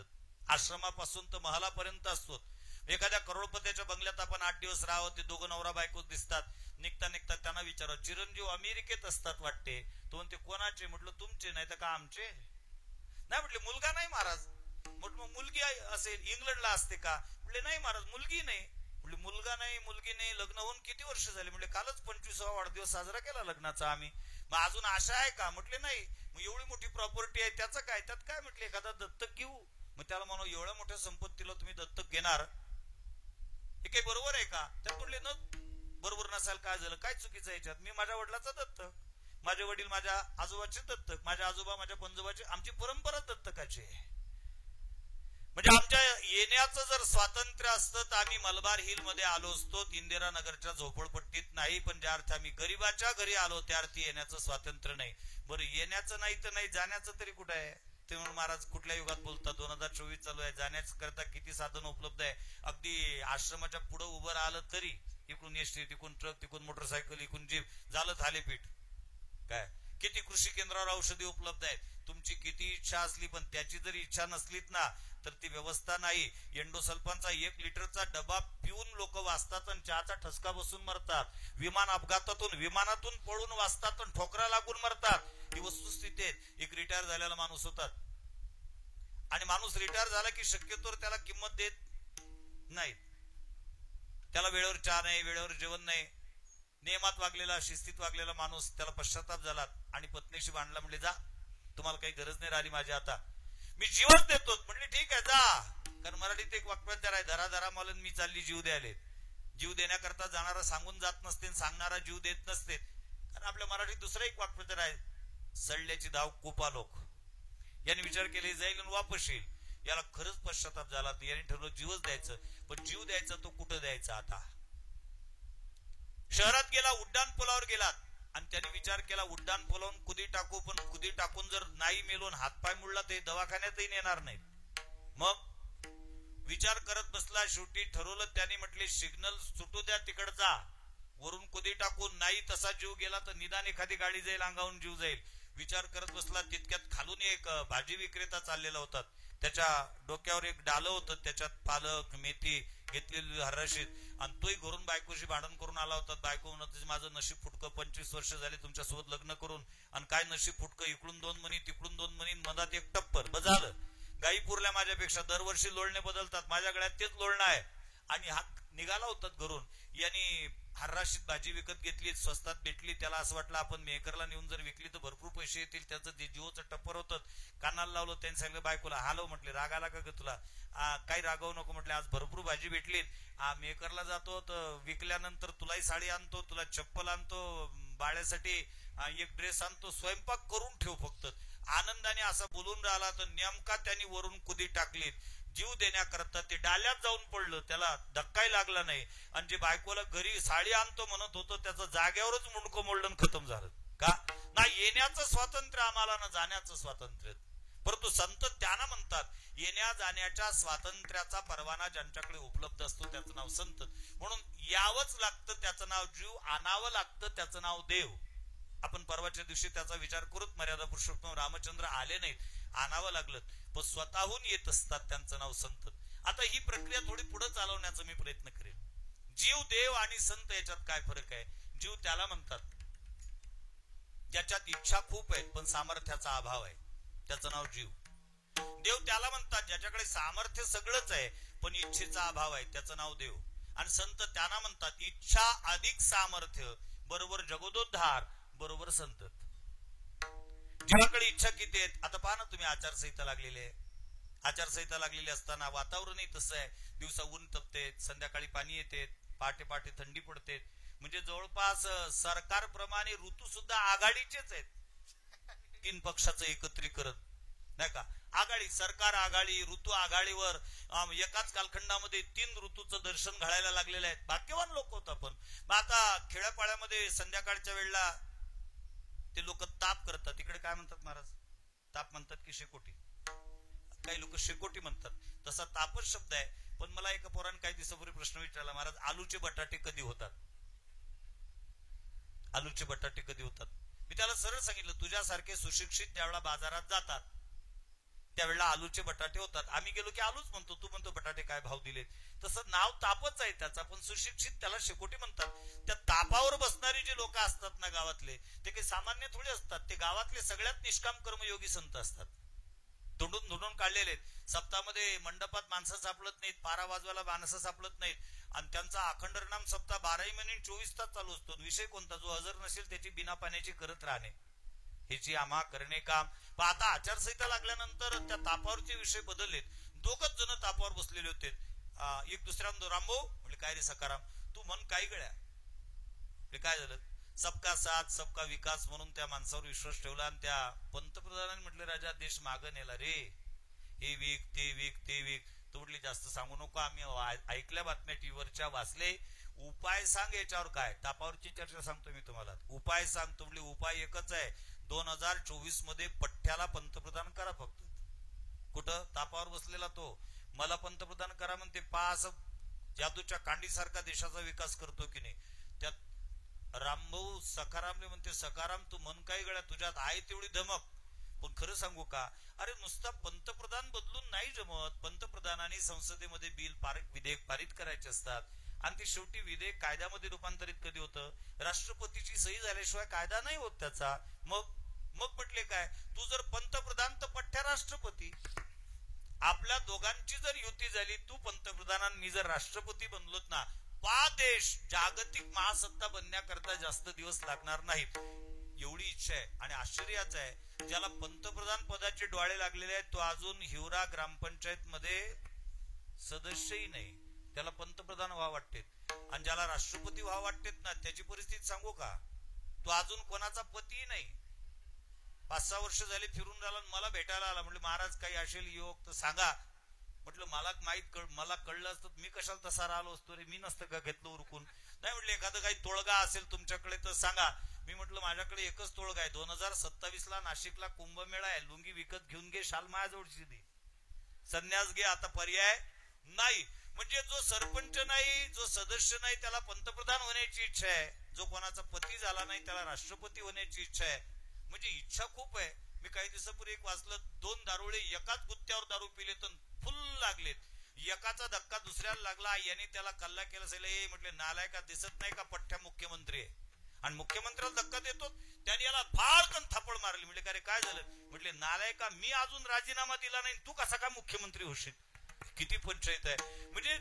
आश्रमापासून तर महालापर्यंत असतो. एखाद्या करोडपत्याच्या बंगल्यात आपण 8 दिवस राहावं, ते दोघं नवरा बायको दिसतात. निघता त्यांना विचारा, चिरंजीव अमेरिकेत असतात वाटते. तो म्हणते कोणाचे? म्हटलं तुमचे, नाही तर का आमचे? नाही म्हटले मुलगा नाही महाराज. म्हटलं मग मुलगी असेल, इंग्लंडला असते का? म्हटले नाही महाराज, मुलगी नाही. म्हटले मुलगा नाही, मुलगी नाही, लग्न होऊन किती वर्ष झाले? म्हणजे कालच 25वा वाढदिवस साजरा केला लग्नाचा आम्ही. मग अजून आशा आहे का? म्हटले नाही. मग एवढी मोठी प्रॉपर्टी आहे त्याचं काय? त्यात काय? म्हटले एखादा दत्तक घेऊ. मग त्याला म्हणू, एवढ्या मोठ्या संपत्तीला तुम्ही दत्तक घेणार, हे काही बरोबर आहे का? त्यात म्हटले न बरोबर नसाल काय झालं? काय चुकीचं याच्यात? मी माझ्या वडिलाचा दत्तक, माझे वडील माझ्या आजोबाचे दत्तक, माझे आजोबा माझ्या पंजोबाचे, आमची परंपरा दत्तकाची आहे. म्हणजे आमच्या येण्याचं जर स्वातंत्र्य असतं तर आम्ही मलबार हिल मध्ये आलो असतो, इंदिरानगरच्या झोपडपट्टीत नाही. पण ज्या अर्थी आम्ही गरीबाच्या घरी आलो त्या अर्थी येण्याचं स्वातंत्र्य नाही. बरं, येण्याचं नाही तर नाही, जाण्याचं तरी कुठं आहे? ते म्हणून महाराज कुठल्या युगात बोलतात? 2024 चालू आहे. जाण्याच्या करता किती साधन उपलब्ध आहे. अगदी आश्रमाच्या पुढे उभं राहिलं तरी इकडून एसटी, तिकडून ट्रक, तिकडून मोटरसायकल, इकडून जीप, झालं थालीपीठ. काय किती कृषी केंद्रावर औषधी उपलब्ध आहेत. तुमची किती इच्छा असली पण त्याची जर इच्छा नसलीत ना तर ती व्यवस्था नाही. एंडोसल्फानचा 1 लिटरचा डबा पिऊन लोक वाचतात आणि चहाचा ठसका बसून मरतात. विमान विमानातून पळून वाचतात आणि ठोकरा लागून मरतात. ही वस्तुस्थिती आहे. एक रिटायर झालेला माणूस होता, आणि माणूस रिटायर झाला की शक्यतोवर त्याला किंमत देत नाही. त्याला वेळेवर चहा नाही, वेळेवर जेवण नाही. नियमात वागलेला, शिस्तीत वागलेला माणूस, त्याला पश्चाताप झाला आणि पत्नीशी भांडला. म्हणले जा, तुम्हाला काही गरज नाही राहिली माझी, आता मी जीवच देतो. म्हणले ठीक आहे जा. कारण मराठीत एक वाक्प्रचार आहे, धरा धरा मालन मी चालली जीव द्यायले. जीव देण्याकरता जाणारा सांगून जात नसते, सांगणारा जीव देत नसते. कारण आपल्या मराठीत दुसरा एक वाक्प्रचार आहे, सडल्याची धाव कुपा लोक. याने विचार केले जाईल आणि वापस येईल. याला खरंच पश्चाताप झाला, याने ठरवलं जीवच द्यायचं. पण जीव द्यायचा तो कुठं द्यायचा? आता शहरात गेला, उड्डाण पुलावर गेला आणि त्याने विचार केला उड्डाण पुलावून कुदी टाकू, पण कुदी टाकून जर नाही मेलो हातपाय मुडला ते दवाखान्यातही नेणार नाहीत. मग विचार करत बसला. शेवटी ठरवलं त्याने, म्हटले सिग्नल सुटू द्या तिकडचा, वरून कुदी टाकून नाही तसा जीव गेला तर निदान एखादी गाडी जाईल, अंगावून जीव जाईल. विचार करत बसला. तितक्यात खालून एक भाजी विक्रेता चाललेला होता. त्याच्या डोक्यावर एक डालं होतं, त्याच्यात पालक मेथी घेतलेली हर्राशीत, आणि तोही घरून बायकोशी भांडण करून आला होता. बायको म्हणत माझं नशीब फुटकं, 25 वर्ष झाले तुमच्यासोबत लग्न करून, आणि काय नशीब फुटकं, इकडून 2 मणी तिकडून 2 मणी, मधात एक टप्पर, बजालं. गाई पुरल्या माझ्यापेक्षा, दरवर्षी लोळणे बदलतात, माझ्या गळ्यात तेच लोळणं आहे. आणि हा निघाला होता घरून. यांनी हर्राशीत भाजी विकत घेतली, स्वस्तात भेटली. त्याला असं वाटलं आपण मेकरला नेऊन जर विकली तर भरपूर पैसे येतील. त्याचं जे जीवचं टप्पर होतं कानाला लावलं. त्यांनी सांगितलं बायकोला, हालव. म्हटले राग आला का तुला? काही रागवू नको. म्हटले आज भरपूर भाजी भेटली, मेकरला जातो तर विकल्यानंतर तुलाही साडी आणतो, तुला चप्पल आणतो, बाळ्यासाठी एक ड्रेस आणतो, स्वयंपाक करून ठेव फक्त. आनंदाने असा बोलून राहिला तर नेमका त्यांनी वरून कुदी टाकली. जीव देण्याकरता ते डाल्यात जाऊन पडलं, त्याला धक्काही लागला नाही. आणि जे बायकोला घरी साडी आणतो म्हणत होतं त्याचं जाग्यावरच मुंडकं मोडलं खतम झालं. का? ना येण्याचं स्वातंत्र्य आम्हाला, ना जाण्याचं स्वातंत्र्य. परंतु संत त्यांना म्हणतात, येण्या जाण्याच्या स्वातंत्र्याचा परवाना ज्यांच्याकडे उपलब्ध असतो त्याचं नाव संत. म्हणून यावंच लागतं त्याचं नाव जीव, आणावं लागतं त्याचं नाव देव. आपण परवाच्या दिवशी त्याचा विचार करूत, मर्यादा पुरुषोत्तम रामचंद्र आले नाहीत, आणावं लागलं, पण स्वतःहून येत असतात, त्यांचं नाव संत. आता ही प्रक्रिया थोडी पुढे चालवण्याचा मी प्रयत्न करेन. जीव, देव आणि संत याच्यात काय फरक आहे? जीव त्याला म्हणतात ज्याच्यात इच्छा खूप आहेत पण सामर्थ्याचा अभाव आहे, त्याचं नाव जीव. देव त्याला म्हणतात ज्याच्याकडे सामर्थ्य सगळंच आहे पण इच्छेचा अभाव आहे, त्याचं नाव देव. आणि संत त्यांना म्हणतात इच्छा अधिक सामर्थ्य बरोबर जगदोद्धार, बरोबर संत. जीवाकडे इच्छा किती आहेत आता पहा ना तुम्ही. आचारसंहिता लागलेली आहे. आचारसंहिता लागलेली असताना वातावरणही तसं आहे. दिवसा ऊन तपते, संध्याकाळी पाणी येते, पहाटे पहाटे थंडी पडते. म्हणजे जवळपास सरकारप्रमाणे ऋतू सुद्धा आघाडीचेच आहेत. 3 पक्षाचं एकत्रीकरण नाही का. आघाडी, सरकार आघाडी, ऋतू आघाडीवर. एकाच कालखंडामध्ये 3 ऋतूचं दर्शन घडायला लागलेलं आहे. भाग्यवान लोक होत आपण. आता खेड्यापाड्यामध्ये संध्याकाळच्या वेळेला ते लोक ताप करतात. तिकडे काय म्हणतात महाराज? ताप म्हणतात की शेकोटी? काही लोक शेकोटी म्हणतात. तसा तापच शब्द आहे. पण मला एका पोराने काही दिवसापूर्वी प्रश्न विचारला, महाराज आलूचे बटाटे कधी होतात? आलूचे बटाटे कधी होतात? मी त्याला सरळ सांगितलं, तुझ्यासारखे सुशिक्षित ज्यावेळेला बाजारात जातात त्यावेळेला आलूचे बटाटे होतात. आम्ही गेलो की आलूच म्हणतो, तू म्हणतो बटाटे काय भाव दिले. तसं नाव तापच आहे त्याचा, पण सुशिक्षित त्याला शेकोटी म्हणतात. त्या तापावर बसणारी जे लोक असतात ना गावातले, ते काही सामान्य थोडे असतात. ते गावातले सगळ्यात निष्काम कर्मयोगी संत असतात. धुंडून धुंडून काढलेले. सप्ताहामध्ये मंडपात माणसं सापडत नाहीत, पारा वाजवायला माणसं सापडत नाहीत. आणि त्यांचा अखंड नाम सप्ताह 12 महिने 24 तास चालू असतो. विषय कोणता? जो हजर नसेल त्याची बिना पाण्याची करत राहणे, ह्याची आम्हा करणे काम. पण आता आचारसंहिता लागल्यानंतर त्या तापावरचे विषय बदललेत. 2च जण तापावर बसलेले होते. एक दुसऱ्या रामभाऊ म्हणजे काय रे सकाराम, तू मन काय गळ्या? काय झालं? सबका साथ सबका विकास म्हणून त्या माणसावर विश्वास ठेवला. आणि त्या पंतप्रधानांनी म्हटलं, राजा देश मागं नेला रे, हे विक ते विक ते विक. तो म्हटली जास्त सांगू नको, आम्ही ऐकल्या बातम्या टीव्हीवरच्या, वाचले. उपाय सांग याच्यावर. काय तापावरची चर्चा सांगतो मी तुम्हाला. उपाय सांग. तो म्हटली उपाय एकच आहे, 2024 मध्ये पठ्ठ्याला पंतप्रधान करा फक्त. कुठं? तापावर बसलेला तो मला पंतप्रधान करा म्हणते. पास जादूच्या कांडीसारखा देशाचा विकास करतो की नाही. त्यात रामभाऊ सखारामने म्हणते, सखाराम तू मन काय गळ्या, तुझ्यात आहे तेवढी धमक. पण खरं सांगू का, अरे नुसता पंतप्रधान बदलून नाही जमत. पंतप्रधानांनी संसदेमध्ये विधेयक पारित करायचे असतात. आणि ते शेवटी विधेयक कायद्यामध्ये रूपांतरित कधी होतं? राष्ट्रपतीची सही झाल्याशिवाय कायदा नाही होत त्याचा. मग म्हटले काय, तू जर पंतप्रधान तर पठ्ठ्या राष्ट्रपती. आपल्या दोघांची जर युती झाली, तू पंतप्रधान आणि मी जर राष्ट्रपती बनलोत ना, देश जागतिक महासत्ता बनण्याकरता जास्त दिवस लागणार नाहीत. एवढी इच्छा आहे. आणि आश्चर्याचं आहे, ज्याला पंतप्रधान पदाचे डोळे लागलेले आहेत तो अजून हिवरा ग्रामपंचायत मध्ये सदस्यही नाही, त्याला पंतप्रधान व्हावं वाटते. आणि ज्याला राष्ट्रपती व्हावं वाटतेत ना, त्याची परिस्थिती सांगू का, तो अजून कोणाचा पती नाही. 5-6 वर्ष झाली फिरून राहिला. मला भेटायला आला. म्हटलं महाराज काही असेल योग तर सांगा. म्हटलं मला कळलं असतं मी कशाला तसा राहिलो असतो रे, मी नसतं का घेतलं उरकून. नाही म्हटलं एखादं काही तोळगा असेल तुमच्याकडे तर सांगा. मी म्हटलं माझ्याकडे एकच तोळगा आहे. 2027 ला नाशिकला कुंभमेळा आहे. लुंगी विकत घेऊन घे, शाल माझ्याजवळची दे, संन्यास घे, आता पर्याय नाही. म्हणजे जो सरपंच नाही, जो सदस्य नाही, त्याला पंतप्रधान होण्याची इच्छा आहे. जो कोणाचा पती झाला नाही त्याला राष्ट्रपती होण्याची इच्छा आहे. म्हणजे इच्छा खूप आहे. मी काही दिवसापूर्वी एक वाचलं, 2 दारुडे एकाच गुत्त्यावर दारू पिले तर फुल लागलेत. एकाचा धक्का दुसऱ्याला लागला. याने त्याला कल्ला केला असेल, म्हटले नालायका दिसत नाही का पठ्ठ्या मुख्यमंत्री आहे आणि मुख्यमंत्र्याला धक्का देतो. त्याने याला फाडकन थापड मारली. म्हटले का रे काय झालं? म्हटले नालायका मी अजून राजीनामा दिला नाही, तू कसा काय मुख्यमंत्री होशील? किती पंचायत आहे. म्हणजे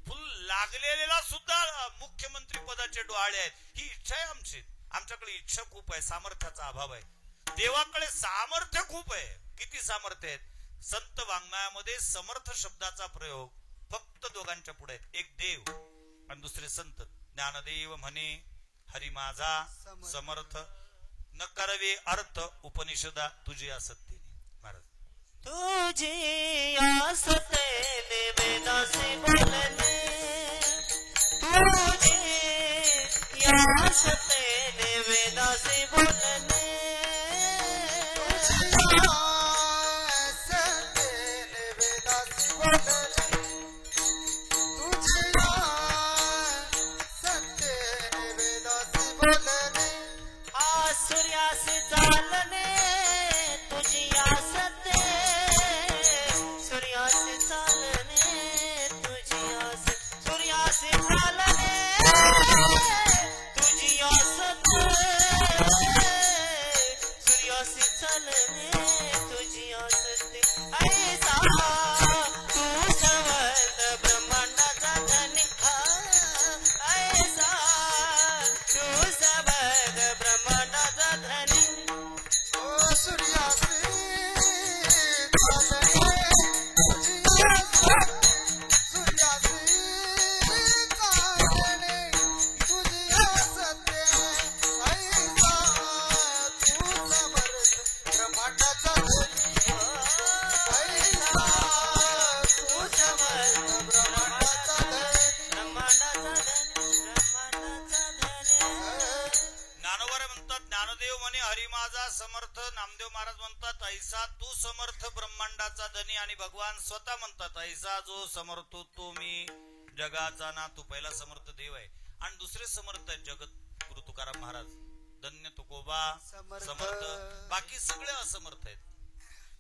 फुल लागलेला सुद्धा मुख्यमंत्री पदाचे डोळे आहेत. ही इच्छा आहे आमची. आमच्याकडे इच्छा खूप आहे, सामर्थ्याचा अभाव आहे. देवाकडे सामर्थ्य खूप आहे. किती सामर्थ्य आहेत? संत वाङ्मयामध्ये समर्थ शब्दाचा प्रयोग फक्त दोघांच्या पुढे आहेत. एक देव आणि दुसरे संत. ज्ञानदेव म्हणे हरी माझा समर्थ, न करवे अर्थ उपनिषदा तुझी असत्य. महाराज तुझी आसतेने वेदासी बोलणे, तुझी आसतेने वेदासी बोलणे, सूर्यासे चालणे तुझी आसते, सूर्यासे चालणे तुझी आस, सूर्यासे चालणे तुझी आसते, सूर्यासे चालणे ज्ञानदेव म्हणे हरी माझा समर्थ. नामदेव महाराज म्हणतात ऐसा तू समर्थ ब्रह्मांडाचा धनी. आणि भगवान स्वतः म्हणतात ऐसा जो समर्थ तो मी जगाचा ना. तू पहिला समर्थ देव आहे. आणि दुसरे समर्थ आहेत जगत गुरु तुकाराम महाराज. धन्य तुकोबा समर्थ. बाकी सगळे असमर्थ आहेत.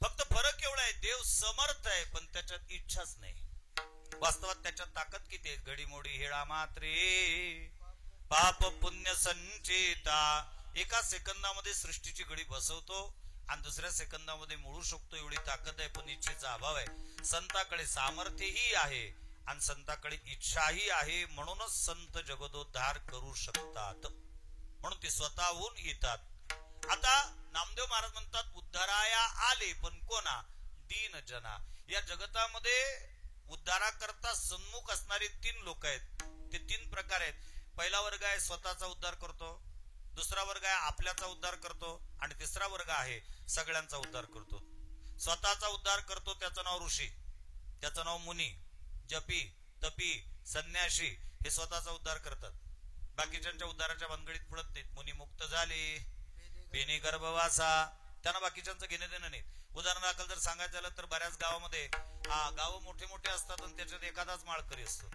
फक्त फरक एवढा आहे देव समर्थ आहे पण त्याच्यात इच्छाच नाही. वास्तवात त्याच्यात ताकद किती आहे. घडीमोडी हेळा मात्रे पाप पुण्य संचिता. एका सेकंदामध्ये सृष्टीची घडी बसवतो आणि दुसऱ्या सेकंदामध्ये मोडू शकतो एवढी ताकद आहे. पण इच्छेचा अभाव आहे. संताकडे सामर्थ्यही आहे आणि संताकडे इच्छाही आहे. म्हणूनच संत जगदोद्धार करू शकतात. म्हणून ते स्वतःहून येतात. आता नामदेव महाराज म्हणतात उद्धाराया आले पण कोणा दीन जना. या जगतामध्ये उद्धाराकरता सन्मुख असणारे 3 लोक आहेत. ते 3 प्रकार आहेत. पहिला वर्ग आहे स्वतःचा उद्धार करतो. दुसरा वर्ग आहे आपल्याचा उद्धार करतो. आणि तिसरा वर्ग आहे सगळ्यांचा उद्धार करतो. स्वतःचा उद्धार करतो त्याचं नाव ऋषी, त्याचं नाव मुनी, जपी, तपी, संन्यासी. हे स्वतःचा उद्धार करतात. बाकीच्या उद्धाराच्या भानगडीत पडत नाहीत. मुनी मुक्त झाले बेनी गर्भवासा. त्यांना बाकीच्यांचं घेणं देणं नाही. उदाहरणादाखल जर सांगायचं झालं तर बऱ्याच गावामध्ये गाव मोठे मोठे असतात आणि त्याच्यात एखादाच माळकरी असतो.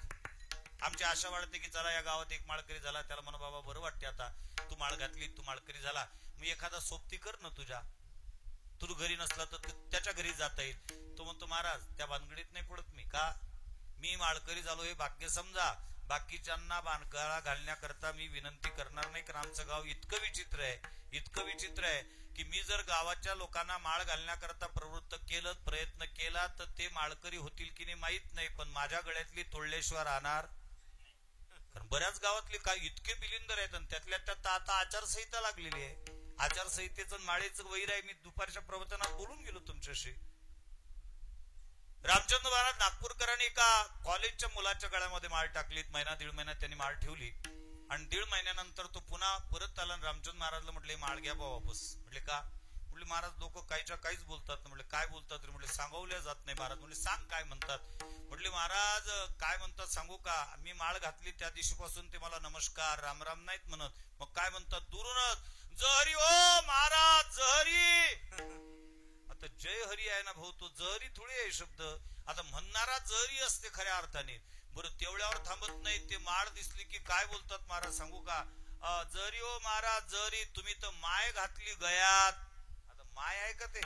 आमची आशा वाढते की चला या गावात एक माळकरी झाला त्याला म्हणा बाबा बरं वाटते आता तू माळ घातली तू माळकरी झाला मग एखादा सोबती कर ना तुझ्या. तू घरी नसला तर त्याच्या घरी जाता येईल. तो म्हणतो महाराज त्या भानगडीत नाही पडत मी. का मी माळकरी झालो हे भाग्य समजा. बाकीच्यांना बांधकाळा घालण्याकरता मी विनंती करणार नाही. कारण आमचं गाव इतकं विचित्र आहे, इतकं विचित्र आहे की मी जर गावाच्या लोकांना माळ घालण्याकरता प्रवृत्त केलं, प्रयत्न केला तर ते माळकरी होतील की नाही माहित नाही. पण माझ्या गळ्यातली तोडल्याशिवाय राहणार. कारण बऱ्याच गावातले काय इतके बिलिंदर आहेत आणि त्यातल्या त्यात आता आचारसंहिता लागलेली आहे. आचारसंहितेचं माळेचं वैर आहे. मी दुपारच्या प्रवचनात बोलून गेलो तुमच्याशी. रामचंद्र महाराज नागपूरकरांनी एका कॉलेजच्या मुलाच्या गळ्यामध्ये माळ टाकली. महिना 1.5 महिना त्यांनी माळ ठेवली आणि 1.5 महिन्यानंतर तो पुन्हा परत आला. रामचंद्र महाराजला म्हटले माळ घ्या बा वापस. म्हटले का? म्हटले महाराज लोक काहीच्या काहीच बोलतात. म्हटले काय बोलतात रे? म्हटले सांगवल्या जात नाही महाराज. म्हटले सांग काय म्हणतात. म्हटले महाराज काय म्हणतात सांगू का? मी माळ घातली त्या दिवशीपासून ते मला नमस्कार राम राम नाहीत म्हणत. मग काय म्हणतात दुरूनच जहरी ओ महाराज जहरी. आता जय हरी आहे ना भाऊ, तो जहरी थोडी आहे शब्द. आता म्हणणारा जहरी असते खऱ्या अर्थाने. बरं तेवढ्यावर थांबत नाही. ते माळ दिसली की काय बोलतात महाराज सांगू का? जहरी ओ महाराज जहरी. तुम्ही तर माय घातली गयात. आता माय आहे का ते?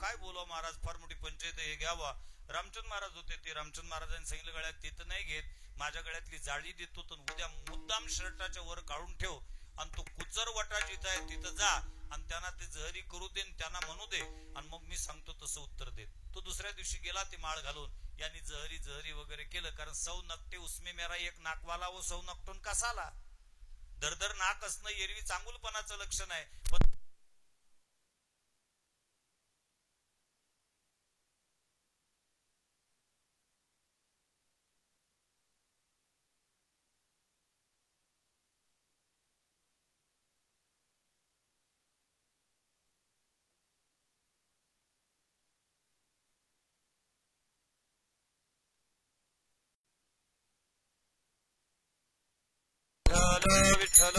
काय बोला महाराज फार मोठी पंचायत हे घ्यावा. रामचंद्र महाराज होते ते. रामचंद्र महाराजांनी सांगितलं गळ्यात ते तर नाही घेत, माझ्या गळ्यातली जाळी देतो तर उद्या मुद्दाम शर्टाच्या वर काढून ठेव आणि तो कुचर वटा जिथं आहे तिथं जा आणि त्यांना ते जहरी करू दे, त्यांना म्हणू दे आणि मग मी सांगतो तसं उत्तर दे. तो दुसऱ्या दिवशी गेला ते माळ घालून. यांनी जहरी जहरी वगैरे केलं. कारण सौ नकटे उसमे मेरा एक नाकवाला व सौ नकटून कसाला. दरदर नाक असणं एरवी चांगुलपणाचं लक्षण आहे. पण विठ्ठल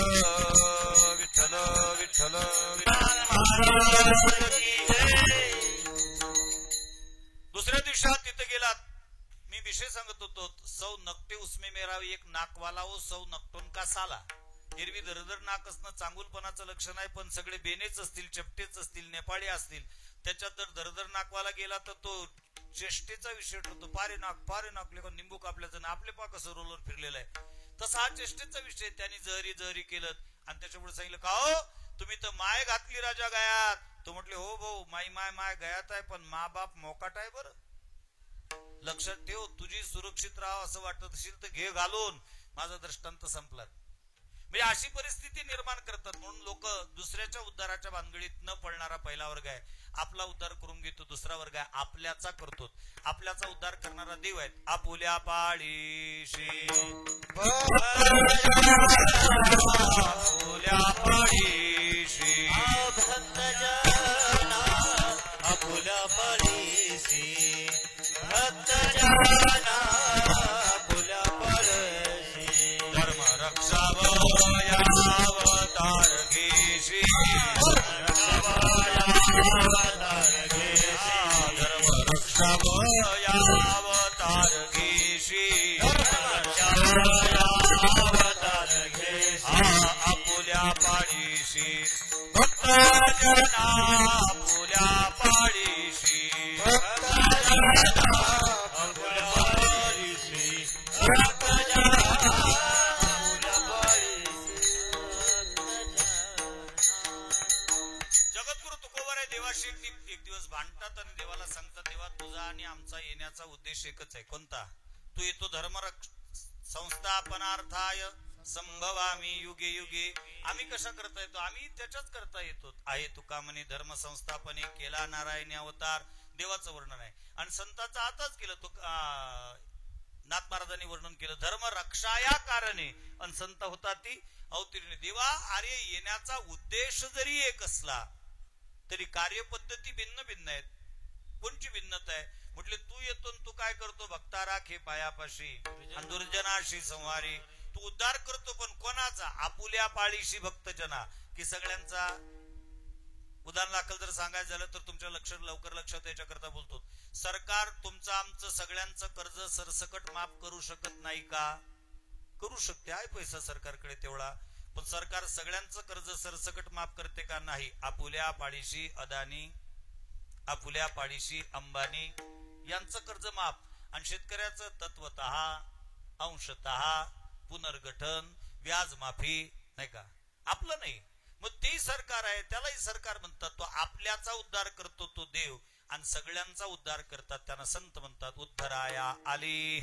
विठ्ठल विठ्ठल दुसऱ्या दिवसात तिथे गेलात. मी विषय सांगत होतो. सौ नकटे उसमे मेरा एक नाकवाला हो सौ नकटून का साला. एरवी दरदर नाक असणं चांगुलपणाचं लक्षण आहे. पण सगळे बेनेच असतील, चपटेच असतील, नेपाळी असतील, त्याच्यात जर दरदर नाकवाला गेला तर तो चेष्टेचा विषय ठरतो. पारे नाक लेखा निंबू कापल्याचं ना आपले पा कसं रोलर फिरलेलं आहे तसा हा चेष्टेचा विषय. त्यांनी जहरी जहरी केलं आणि त्याच्यापुढे सांगितलं का हो तुम्ही तर माय घातली राजा गयात. तो म्हटले हो भाऊ माय गयात आहे पण मा बाप मोकाट आहे. बरं लक्षात ठेव तुझी सुरक्षित राहा असं वाटत असेल तर घे घालून. माझा दृष्टांत संपला. म्हणजे अशी परिस्थिती निर्माण करतात. म्हणून लोक दुसऱ्याच्या उद्धाराच्या भानगडीत न पडणारा पहिला वर्ग आहे. आपला उद्धार करून घेतो. दुसरा वर्ग आहे आपल्याचा करतो. आपल्याचा उद्धार करणारा देव आहेत. आपुल्या पाळीशी आपुल्या पाळीशी भक्तजना आपुल्या पाळीशी भक्तजना आपुल्या पाळीशी धर्म रक्षावयावतार घेशी अवतार घेशी आपुल्या पाडीशी भक्तजना आपुल्या पाडीशी जगद्गुरु तुकोबाराय देवाशी एक दिवस भांडतात आणि देवाला सांगतात, देवा तुझा आणि आमचा येण्याचा उद्देश एकच आहे. कोणता? तू येतो धर्मरक्ष संस्थापनार्थाय संभवामी युगे युगे. आम्ही कशा करता येतो? आम्ही त्याच्याच करता येतो. आहे तुका म्हणे धर्म संस्थापने केला नारायणी अवतार. देवाचं वर्णन आहे. आणि संतांचा आताच केलं तो नाथ महाराजांनी वर्णन केलं धर्म रक्षाया कारणे. आणि संत होता ती अवतीर्ण. देवा अरे येण्याचा उद्देश जरी एक असला तरी कार्यपद्धती भिन्न भिन्न आहेत. कोणची भिन्नता आहे? म्हटले तू येतो तू काय करतो? भक्ता राखे पायापाशी आणि दुर्जनाशी संहारी. तू उद्धार करतो पण कोणाचा? आपुल्या पाळीशी भक्तजना. की सगळ्यांचा. उदाहरण दाखल जर सांगायचं झालं तर तुमच्या लवकर लक्षात याच्याकरता बोलतो. सरकार तुमचं आमचं सगळ्यांचं कर्ज सरसकट माफ करू शकत नाही का? करू शकते. आहे पैसा सरकारकडे तेवढा. पण सरकार सगळ्यांचं कर्ज सरसकट माफ करते का? नाही. आपुल्या पाडीशी अदानी, आपुल्या पाडीशी अंबानी यांचं कर्ज माफ. आणि शेतकऱ्याचं तत्वतः अंशतः पुनर्गठन व्याज माफी नाही का? आपलं नाही. मग ते सरकार आहे त्यालाही सरकार म्हणतात. तो आपल्याचा उद्धार करतो तो देव आणि सगळ्यांचा उद्धार करतात त्यांना संत म्हणतात. उद्धराया आले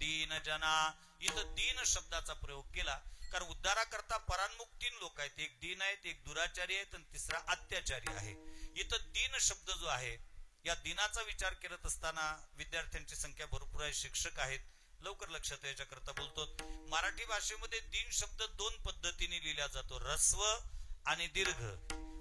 दीन जना. इथं दीन शब्दाचा प्रयोग केला कारण उद्धाराकरता परांमुख 3 लोक आहेत. एक दीन आहेत, एक दुराचारी आहेत आणि तिसरा अत्याचारी आहे. इथं दीन शब्द जो आहे या दिनाचा विचार करत असताना विद्यार्थ्यांची संख्या भरपूर आहे, शिक्षक आहेत. लवकर लक्षात याच्याकरता बोलतो. मराठी भाषेमध्ये दीन शब्द 2 पद्धतीने लिहिला जातो, ऱ्हस्व आणि दीर्घ.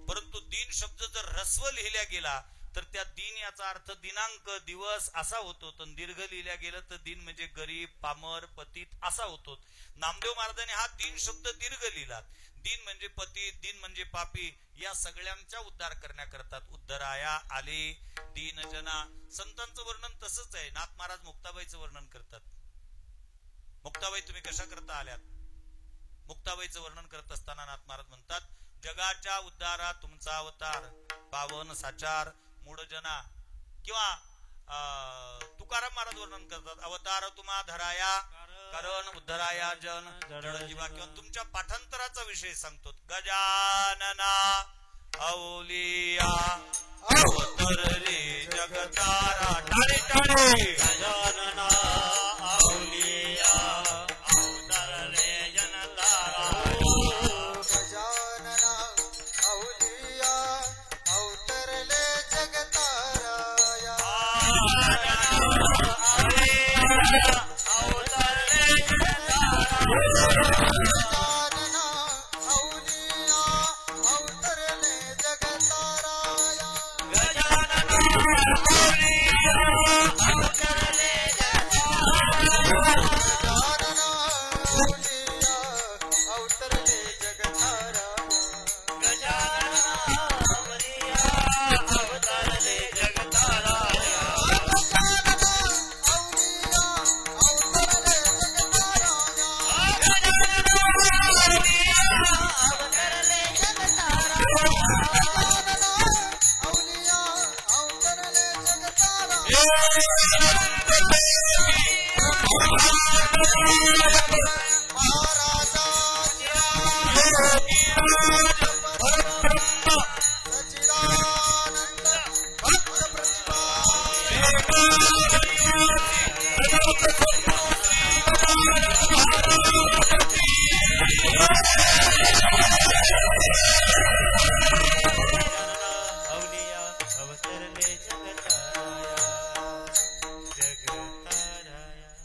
परंतु दीन शब्द जर ऱ्हस्व लिहिला गेला तर त्या दिन याचा अर्थ दिनांक दिवस असा होतो. तर दीर्घ लिहिल्या गेलं तर दिन म्हणजे गरीब पामर पतित असा होतो. नामदेव महाराजांनी हा दिन शब्द दीर्घ लिहिला. दिन म्हणजे पतित, दिन म्हणजे पापी, या सगळ्यांचा उद्धार करण्याकरता उद्धराया आले दीन जना. संतांचं वर्णन तसंच आहे. नाथ महाराज मुक्ताबाईचं वर्णन करतात. मुक्ताबाई तुम्ही कशा करता आल्यात? मुक्ताबाईचं वर्णन करत असताना नाथ महाराज म्हणतात जगाच्या उद्धारा तुमचा अवतार पावन साचार मूढजना. किंवा तुकाराम महाराज वर्णन करतात अवतार तुम्हा धराया कारण उद्धराया जन जडजीवा. किंवा तुमच्या पाठांतराचा विषय सांगतो गजानना औलिया अवतरले जगतारा. टाळे टाळे. गजानना औलिया अवतरले जनतारा. गजानना औलिया अवतरले जगताराया. गजानना औलिया अवतरले जगताराया. गजानना औलिया अवतरले जगताराया.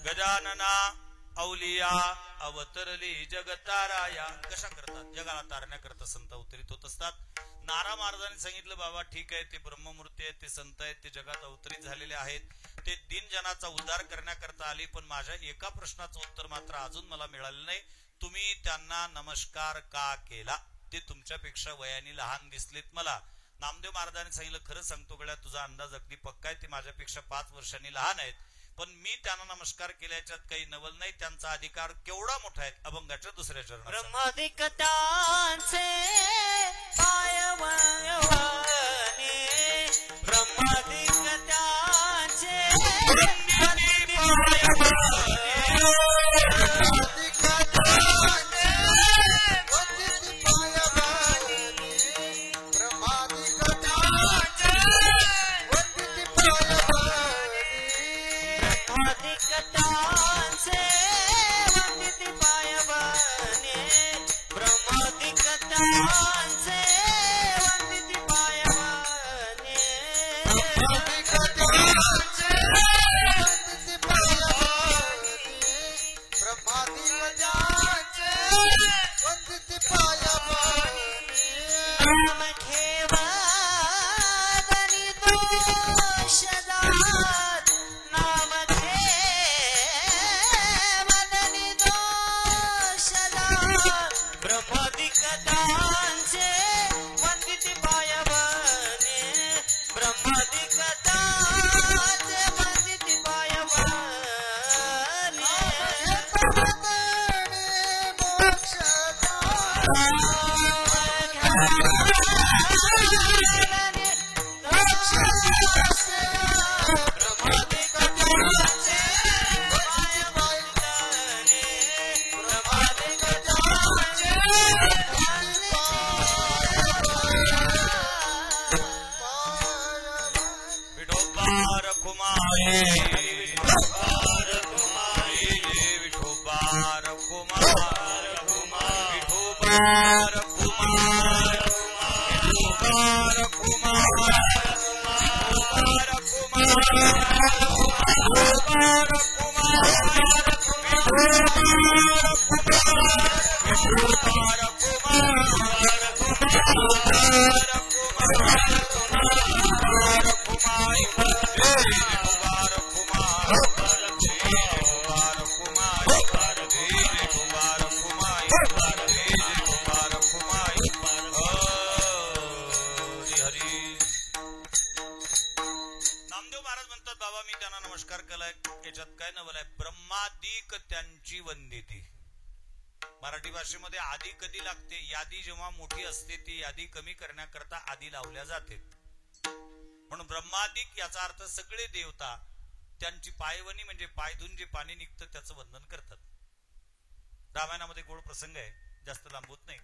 गजानना औलिया अवतरले जगताराया. कशा करतात? जगाला तारण्याकरता संत अवतरित होत असतात. नारा महाराजांनी सांगितलं बाबा ठीक आहे ते ब्रह्ममूर्ती आहेत, ते संत आहेत, ते जगात अवतरित झालेले आहेत, ते दीनजनाचा उद्धार करण्याकरता आले. पण माझ्या एका प्रश्नाचं उत्तर मात्र अजून मला मिळालं नाही. तुम्ही त्यांना नमस्कार का केला? ते तुमच्यापेक्षा वयाने लहान दिसलेत मला. नामदेव महाराजांनी सांगितलं, खरं सांगतो गड्या, तुझा अंदाज अगदी पक्का आहे, ते माझ्यापेक्षा 5 वर्षांनी लहान आहेत, पण मी त्यांना नमस्कार केल्याच्यात काही नवल नाही. त्यांचा अधिकार केवढा मोठा आहे. अभंगाच्या दुसऱ्या चरणात ब्रह्मादिकतांचे पायवणे, ब्रह्मादिकतांचे मराठी भाषेमध्ये आदी कधी लागते? यादी जेव्हा मोठी असते ती यादी कमी करण्याकरता आदी लावल्या जाते. म्हणून ब्रह्मादिक याचा अर्थ सगळे देवता त्यांची पायवणी म्हणजे पायधून जे पाणी निघतं त्याचं वंदन करतात. रामायणामध्ये गोड प्रसंग आहे, जास्त लांबवत नाही.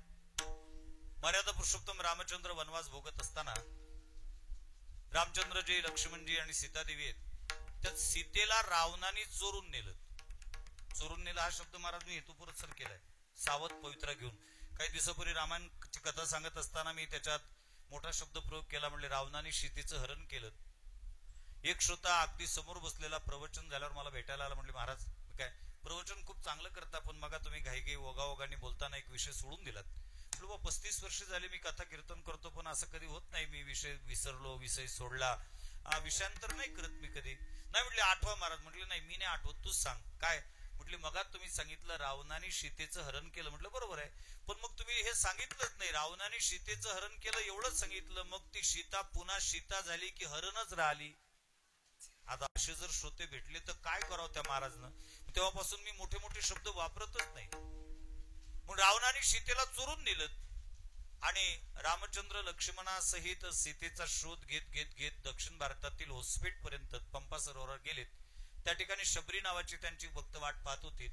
मर्यादा पुरुषोत्तम रामचंद्र वनवास भोगत असताना रामचंद्रजी, लक्ष्मणजी आणि सीतादेवी आहेत, त्यात सीतेला रावणाने चोरून नेलं. चोरून नेला हा शब्द महाराज मी हेतुपुरस्सर सर केलाय, सावध पवित्रा घेऊन. काही दिवसापूर्वी रामायणची कथा सांगत असताना मी त्याच्यात मोठा शब्द प्रयोग केला, म्हणजे रावणाने सीतेचं हरण केलं. एक श्रोता अगदी समोर बसलेला प्रवचन झाल्यावर मला भेटायला आला. म्हणले महाराज काय प्रवचन खूप चांगलं करता, पण मग तुम्ही घाईघाई ओघाओघाने बोलताना एक विषय सोडून दिलात. 35 वर्ष झाले मी कथा कीर्तन करतो, पण असं कधी होत नाही मी विषय विसरलो, विषय सोडला, विषयांतर नाही करत मी कधी. नाही म्हटले आठवा महाराज. म्हटलं नाही मी नाही आठवत, तूच सांग काय. म्हटले मगात तुम्ही सांगितलं रावणाने सीतेचं हरण केलं. म्हटलं बरोबर आहे, पण मग तुम्ही हे सांगितलंच नाही, रावणाने सीतेचं हरण केलं एवढंच सांगितलं, मग ती सीता पुन्हा सीता झाली की हरणच राहिली. आता असे जर श्रोते भेटले तर काय करावं त्या महाराजनं. तेव्हापासून मी मोठे मोठे शब्द वापरतच नाही. मग रावणाने सीतेला चोरून नेलं आणि रामचंद्र लक्ष्मणासहित सीतेचा शोध घेत घेत घेत दक्षिण भारतातील होसपेट पर्यंत पंपा सरोवरात गेलेत. त्या ठिकाणी शबरी नावाची त्यांची भक्त वाट पाहत होती.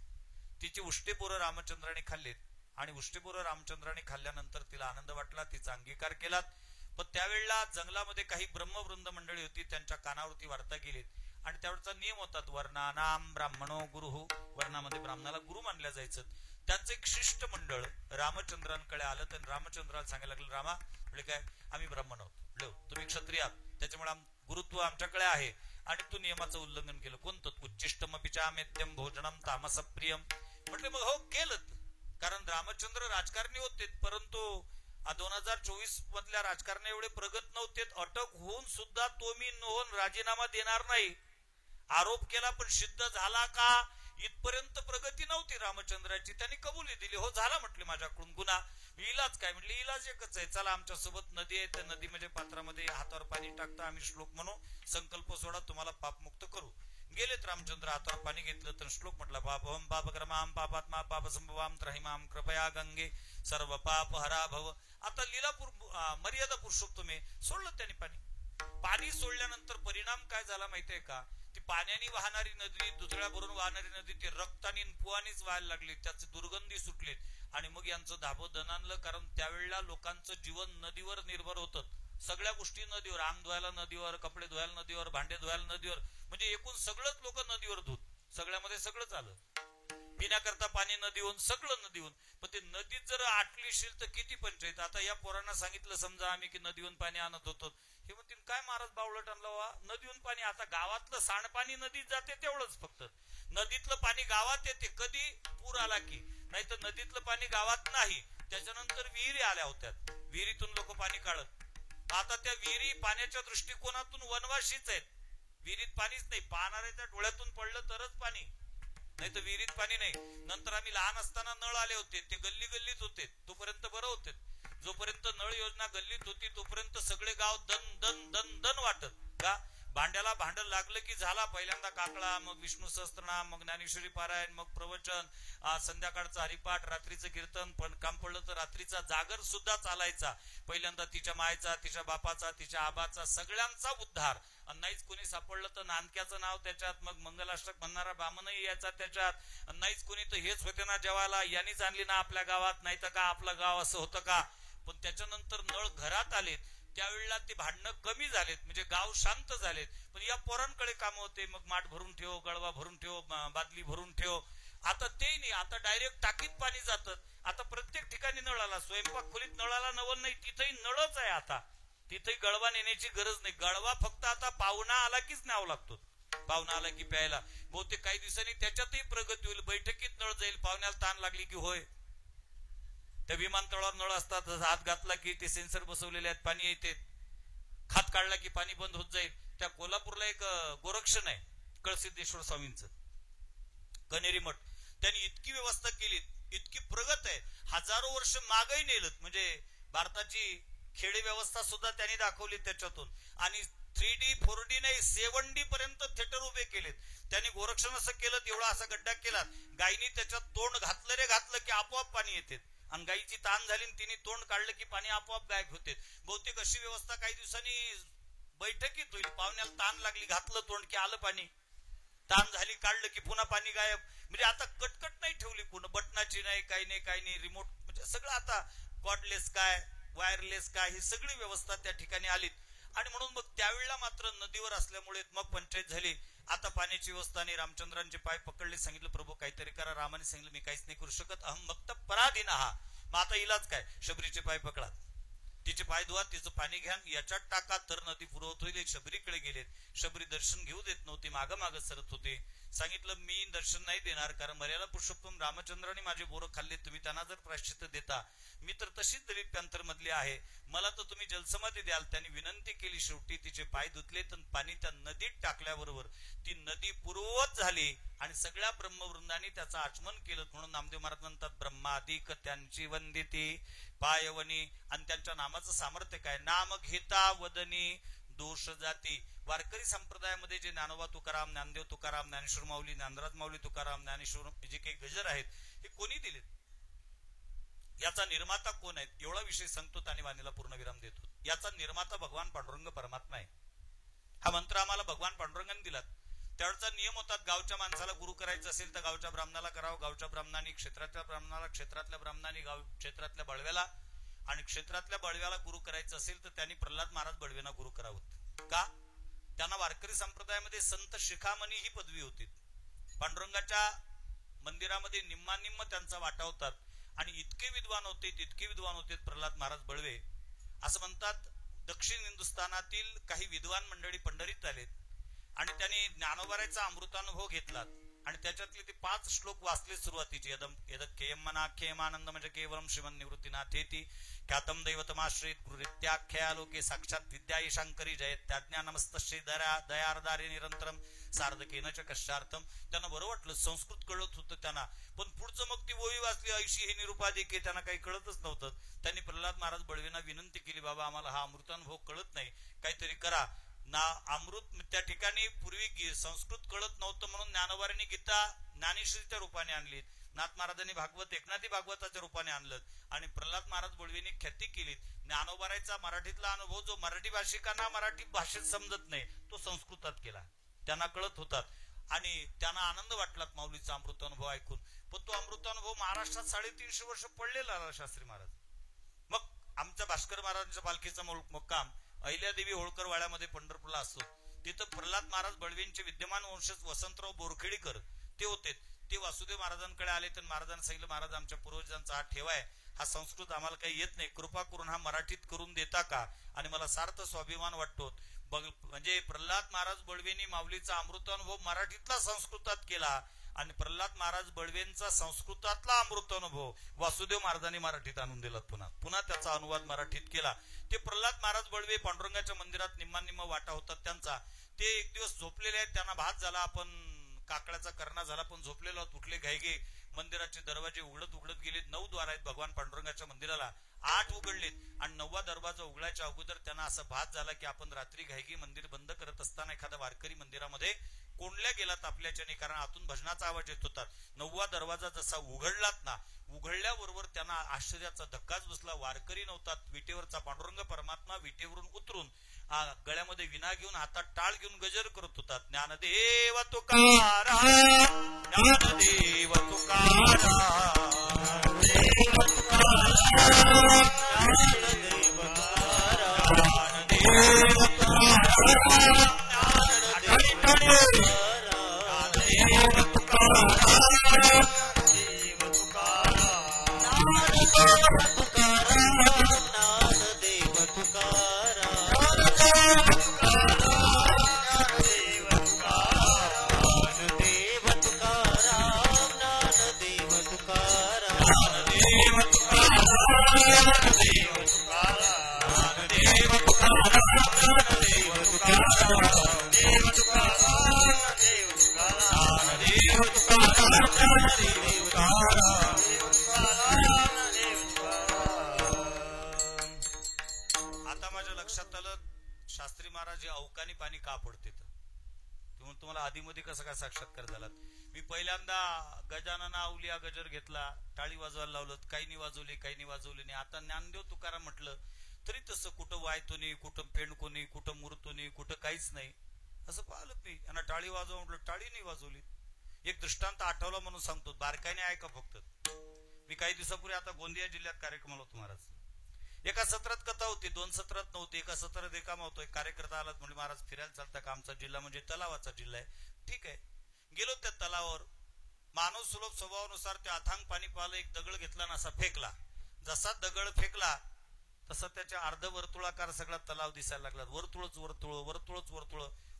तिची उष्टेपोरं रामचंद्राने खाल्लेत आणि उष्टेपोरं रामचंद्राने खाल्ल्यानंतर तिला आनंद वाटला, तिचा अंगीकार केलात. पण त्यावेळेला जंगलामध्ये काही ब्रह्मवृंद मंडळी होती, त्यांच्या कानावरती वार्ता गेलीत आणि त्यावेळचा नियम होतात वर्णानाम ब्राह्मणो गुरु, वर्णामध्ये ब्राह्मणाला गुरु मानल्या जायचं. त्यांचं एक शिष्ट मंडळ रामचंद्रांकडे आलं तर रामचंद्राला सांगायला लागलं, रामा म्हणजे काय आम्ही ब्राह्मण आहोत, तुम्ही क्षत्रिय आहात, त्याच्यामुळे गुरुत्व आमच्याकडे आहे आणि तू नियमाचं उल्लंघन केलं. कोणतं? उच्चिष्टमपिचामेत्यम भोजनम तामसप्रियम. म्हटले मग हो केलं, कारण रामचंद्र राजकारणी होते, परंतु 2024 मधल्या राजकारणी एवढे प्रगत नव्हते. अटक होऊन सुद्धा तो मी नोहन राजीनामा देणार नाही आरोप केला, पण सिद्ध झाला का इथपर्यंत प्रगती नव्हती रामचंद्राची. त्यांनी कबुली दिली, हो झाला म्हटले माझ्याकडून गुन्हा. इलाज काय म्हटलं, इलाज एकच आहे, चला आमच्या सोबत नदी आहे, त्या नदीमध्ये पात्रामध्ये हातावर पाणी टाकता, आम्ही श्लोक म्हणू, संकल्प सोडा, तुम्हाला पापमुक्त करू. गेलेत रामचंद्र, हातावर पाणी घेतलं तर श्लोक म्हटला, पापम पापक्रमाम पापात्मा पापसंभवाम त्राहिमाम कृपया गंगे सर्व पाप हरा भव. आता लीलापूर मर्यादा पुरुषोत्तम सोडलं त्यांनी पाणी. पाणी सोडल्यानंतर परिणाम काय झाला माहितीये का? ती पाण्याने वाहणारी नदी, दुसऱ्या भरून वाहणारी नदी ती रक्तानी पुवानीच व्हायला लागली, त्याचे दुर्गंधी सुटलेत. आणि मग यांचं धाबं दणानलं, कारण त्यावेळेला लोकांचं जीवन नदीवर निर्भर होतं. सगळ्या गोष्टी नदीवर, अंग धुवायला नदीवर, कपडे धुवायला नदीवर, भांडे धुवायला नदीवर, म्हणजे एकूण सगळंच लोक नदीवर धुत. सगळ्यामध्ये सगळंच आलं, पिण्याकरता पाणी नदीहून, सगळं नदीहून. पण ते नदीत जर आटलीशील तर किती पंचायत. आता या पोरांना सांगितलं समजा आम्ही की नदीहून पाणी आणत होतो, हे म्हणतील काय महाराज बावळट आणला वा, नदीहून पाणी. आता गावातलं सांडपाणी नदीत जाते तेवढंच फक्त, नदीतलं पाणी गावात येते कधी पूर आला की, नाही तर नदीतलं पाणी गावात नाही. त्याच्यानंतर विहिरी आल्या होत्या, विहिरीतून लोक पाणी काढत. आता त्या विहिरी पाण्याच्या दृष्टिकोनातून वनवाशीच आहेत, विहिरीत पाणीच नाही. पाहणाऱ्याच्या डोळ्यातून पडलं तरच पाणी, नाही तर विहिरीत पाणी नाही. नंतर आम्ही लहान असताना नळ आले होते, ते गल्ली गल्लीत होते, तोपर्यंत बरं होते. जोपर्यंत नळ योजना गल्लीत होती तोपर्यंत सगळे गाव दन दन दन दन वाटत. का भांड्याला भांडं लागलं की झाला, पहिल्यांदा काकळा, मग विष्णू सहस्त्रनाम, मग ज्ञानेश्वरी पारायण, मग प्रवचन, संध्याकाळचं हरिपाठ, रात्रीचं कीर्तन, पण काम पडलं तर रात्रीचा जागर सुद्धा चालायचा. पहिल्यांदा तिच्या मायचा, तिच्या बापाचा, तिच्या आबाचा, सगळ्यांचा उद्धार. नाहीच कोणी सापडलं तर नानक्याचं नाव त्याच्यात, मग मंगलाष्टक म्हणणारा बामनही याचा त्याच्यात. नाहीच कोणी तर हेच होते ना जेवायला, यांनीच आणली ना आपल्या गावात, नाही तर का आपलं गाव असं होतं का. पण त्याच्यानंतर नळ घरात आलेत, त्यावेळेला ते भांडणं कमी झालेत, म्हणजे गाव शांत झालेत. पण या पोरांकडे काम होते, मग माठ भरून ठेव, गळवा भरून ठेव, बादली भरून ठेव. आता ते नाही, आता डायरेक्ट टाकीत पाणी जातं. आता प्रत्येक ठिकाणी नळ आला, स्वयंपाक खोलीत नळाला नवल नाही, तिथेही नळच आहे. आता तिथेही गळवा नेण्याची गरज नाही, गळवा फक्त आता पाहुणा आला कीच न्यावा लागतो, पाहुणा आला की प्यायला. बहुतेक काही दिवसांनी त्याच्यातही प्रगती होईल, बैठकीत नळ जाईल, पाहुण्याला ताण लागली की होय. त्या विमानतळावर नळ असतात, हात घातला की ते सेन्सर बसवलेले आहेत, पाणी येते, हात काढला की पाणी बंद होत जाईल. त्या कोल्हापूरला एक गोरक्षण आहे कळसिद्धेश्वर स्वामींचं, कनेरी मठ, त्यांनी इतकी व्यवस्था केली, इतकी प्रगत आहे, हजारो वर्ष मागही नेलं. म्हणजे भारताची खेडे व्यवस्था सुद्धा त्यांनी दाखवली त्याच्यातून. आणि 3D 4D नाही 7D पर्यंत थिएटर उभे केलेत त्यांनी. गोरक्षण असं केलं, एवढा असा गड्डा केला, गायीनी त्याच्यात तोंड घातलं रे घातलं की आपोआप पाणी येते. आणि गायीची ताण झाली, तिने तोंड काढलं की पाणी आपोआप गायब होते. बहुतेक अशी व्यवस्था काही दिवसांनी बैठकीत होईल, पाहुण्याला ताण लागली, घातलं तोंड की आलं पाणी, ताण झाली काढलं की पुन्हा पाणी गायब. म्हणजे आता कटकट नाही ठेवली, पुन्हा बटनाची नाही, काही नाही, काही नाही, रिमोट, म्हणजे सगळं आता कॉर्डलेस काय, वायरलेस काय, ही सगळी व्यवस्था त्या ठिकाणी आली. आणि म्हणून मग त्यावेळेला मात्र नदीवर असल्यामुळे मग पंचायत झाली. आता पाण्याची व्यवस्था आणि रामचंद्रांचे पाय पकडले, सांगितलं प्रभू काहीतरी करा. रामाने सांगितलं मी काहीच नाही करू शकत, अहम भक्त पराधीन हा. मग आता इलाज काय, शबरीचे पाय पकडा, तिचे पाय धुवा, तिचं पाणी घ्या, याच्यात टाका तर नदी पुरवत होईल. शबरीकडे गेलेत, शबरी दर्शन घेऊ देत नव्हती, मागं मागं सरत होते. सांगितलं मी दर्शन नाही देणार, कारण मर्यादा पुरुषोत्तम रामचंद्राने माझे बोरं खाल्ले, तुम्ही त्यांना जर प्रायश्चित्त देता, मी तर तशीच दलित पॅंथर मधली आहे, मला तर तुम्ही जलसमाधी द्याल. त्यांनी विनंती केली, शेवटी तिचे पाय धुतले, तर पाणी त्या नदीत टाकल्याबरोबर ती नदी पूर्ववत झाली आणि सगळ्या ब्रह्मवृंदाने त्याचं आचमन केलं. म्हणून नामदेव महाराज म्हणतात, ब्रह्मादिक त्यांची वंदिती पायवनी. आणि त्यांच्या नामाचं सामर्थ्य काय, नाम घेता वदनी दोष जाती. वारकरी संप्रदायामध्ये जे ज्ञानोबा तुकाराम, ज्ञानदेव तुकाराम, ज्ञानेश्वर माऊली, ज्ञानराज माऊली तुकाराम, ज्ञानेश्वर जे काही गजर आहेत हे कोणी दिलेत, याचा निर्माता कोण आहे, एवढा विषय सांगतो आणि वाणीला पूर्ण विराम देतो. याचा निर्माता भगवान पांडुरंग परमात्मा आहे. हा मंत्र आम्हाला भगवान पांडुरंगाने दिलात. त्यावेळचा नियम होतात, गावच्या माणसाला गुरु करायचं असेल तर गावच्या ब्राह्मणाला करावं, गावच्या ब्राह्मणाने क्षेत्रातल्या ब्राह्मणाला, क्षेत्रातल्या ब्राह्मणाने क्षेत्रातल्या बळव्याला, आणि क्षेत्रातल्या बळव्याला गुरु करायचं असेल तर त्यांनी प्रल्हाद महाराज बळवेंना गुरु करावं. का, त्यांना वारकरी संप्रदायामध्ये संत शिखामणी ही पदवी होती. पांडुरंगाच्या मंदिरामध्ये निम्मानिम्म त्यांचा वाटा होतात. आणि इतके विद्वान होते, इतके विद्वान होते प्रल्हाद महाराज बळवे. असं म्हणतात, दक्षिण हिंदुस्थानातील काही विद्वान मंडळी पंढरीत आलेत आणि त्यांनी ज्ञानोबारायचा अमृतानुभव घेतला. आणि त्याच्यातले ते 5 श्लोक वाचले सुरुवातीचे. यदख्येयमानंद म्हणजे केवलम श्रीमन निवृत्तीनाथेती ख्यातम दैवतमाश्रित गुरुरित्याख्या लोके साक्षात विद्या ईशांकरी जयत्याज्ञा नमस्तश्री दयारदारे निरंतरम सार्धकेन च कशार्थम. त्यांना बरं वाटलं, संस्कृत कळत होतं त्यांना, पण पुढचं मग ती ओवी वाचली ऐशी हे निरुपाधिके, त्यांना काही कळतच नव्हतं. त्यांनी प्रल्हाद महाराज बळवींना विनंती केली, बाबा आम्हाला हा अमृतानुभव कळत नाही, काहीतरी करा ना. अमृत त्या ठिकाणी पूर्वी संस्कृत कळत नव्हतं म्हणून ज्ञानोबांनी गीता ज्ञानेश्वरीच्या रूपाने आणली, नाथ महाराजांनी भागवत एकनाथी भागवताच्या रूपाने आणलं आणि प्रल्हाद महाराज बळवींनी ख्याती केली. ज्ञानोबारायचा मराठीतला अनुभव जो मराठी भाषिकांना मराठी भाषेत समजत नाही तो संस्कृतात केला, त्यांना कळत होतात आणि त्यांना आनंद वाटला माऊलीचा अमृतानुभव ऐकून. पण तो अमृतानुभव महाराष्ट्रात 350 वर्ष पडलेला शास्त्री महाराज. मग आमच्या भास्कर महाराजांच्या पालखीचा मुक्काम अहिल्यादेवी होळकर वाड्यामध्ये पंढरपूरला असतो. तिथं प्रल्हाद महाराज बळवींचे विद्यमान वंशज वसंतराव बोरखेडीकर ते होते. ते वासुदेव महाराजांकडे आले तर महाराजांनी सांगितलं, महाराज आमच्या पूर्वजांचा हा ठेवा आहे, हा संस्कृत आम्हाला काही येत नाही, कृपा करून हा मराठीत करून देता का. आणि मला सार्थ स्वाभिमान वाटतो. म्हणजे प्रल्हाद महाराज बळवींनी माऊलीचा अमृतानुभव मराठीतला संस्कृतात केला आणि प्रल्हाद महाराज बळवेंचा संस्कृतातला अमृतानुभव वासुदेव महाराजांनी मराठीत आणून दिला. पुन्हा त्याचा अनुवाद मराठीत केला. ते प्रल्हाद महाराज बळवे पांडुरंगाच्या मंदिरात निम्मा वाटा होतात त्यांचा. ते एक दिवस झोपलेले आहेत, त्यांना भात झाला, आपण काकड्याचा करणा झाला, पण झोपलेलो तुटले घाईगे मंदिराचे दरवाजे उघडत गेले. 9 द्वार आहेत भगवान पांडुरंगाच्या मंदिराला, 8 उघडलेत आणि 9वा दरवाजा उघडायच्या अगोदर त्यांना असं भात झाला की आपण रात्री घाईगी मंदिर बंद करत असताना एखादा वारकरी मंदिरामध्ये कोंडल्या गेलात आपल्याच्याने, कारण आतून भजनाचा आवाज येत होता. 9वा दरवाजा जसा उघडलात ना, उघडल्याबरोबर त्यांना आश्चर्याचा धक्काच बसला. वारकरी नव्हतात, विटेवरचा पांडुरंग परमात्मा विटेवरून उतरून गळ्यामध्ये विना घेऊन हातात टाळ घेऊन गजर करत होता. ज्ञानदेव तुकाराम, ज्ञानदेव तुकाराम, ज्ञानदेव तुकाराम, ज्ञानदेव आता माझ्या लक्षात आलं शास्त्री महाराज हे अवकानी पाणी का पडते. तुम्हाला आधीमध्ये कसा काय साक्षात्कार झाला. मी पहिल्यांदा गजानना अवलिया गजर घेतला, टाळी वाजवायला लावलं, काही नाही वाजवली नाही. आता ज्ञानदेव तुकाराम म्हटलं तरी तसं कुठं वायतो नाही, कुठं पेंडको नाही, कुठं मुरतो नाही, कुठं काहीच नाही. असं पाहिलं मी. यांना टाळी वाजवा म्हटलं, टाळी नाही वाजवली. एक दृष्टांत आठवला म्हणून सांगतो, बारकाईने ऐका फक्त. मी काही दिवसापूर्वी आता गोंदिया जिल्ह्यात कार्यक्रम होतो महाराज. एका सत्रात कथा होती, 2 सत्रात नव्हती. एका सत्रात एका होतो, एक कार्यकर्ता आला, म्हणजे महाराज फिरायला चालता का, आमचा जिल्हा म्हणजे तलावाचा जिल्हा आहे. ठीक आहे, गेलो त्या तलावावर. मानव सुलभ स्वभावानुसार ते अथांग पाणी पाहिलं, एक दगड घेतला ना असा फेकला. जसा दगड फेकला तसा त्याच्या अर्धवर्तुळाकार सगळा तलाव दिसायला लागला. वर्तुळच.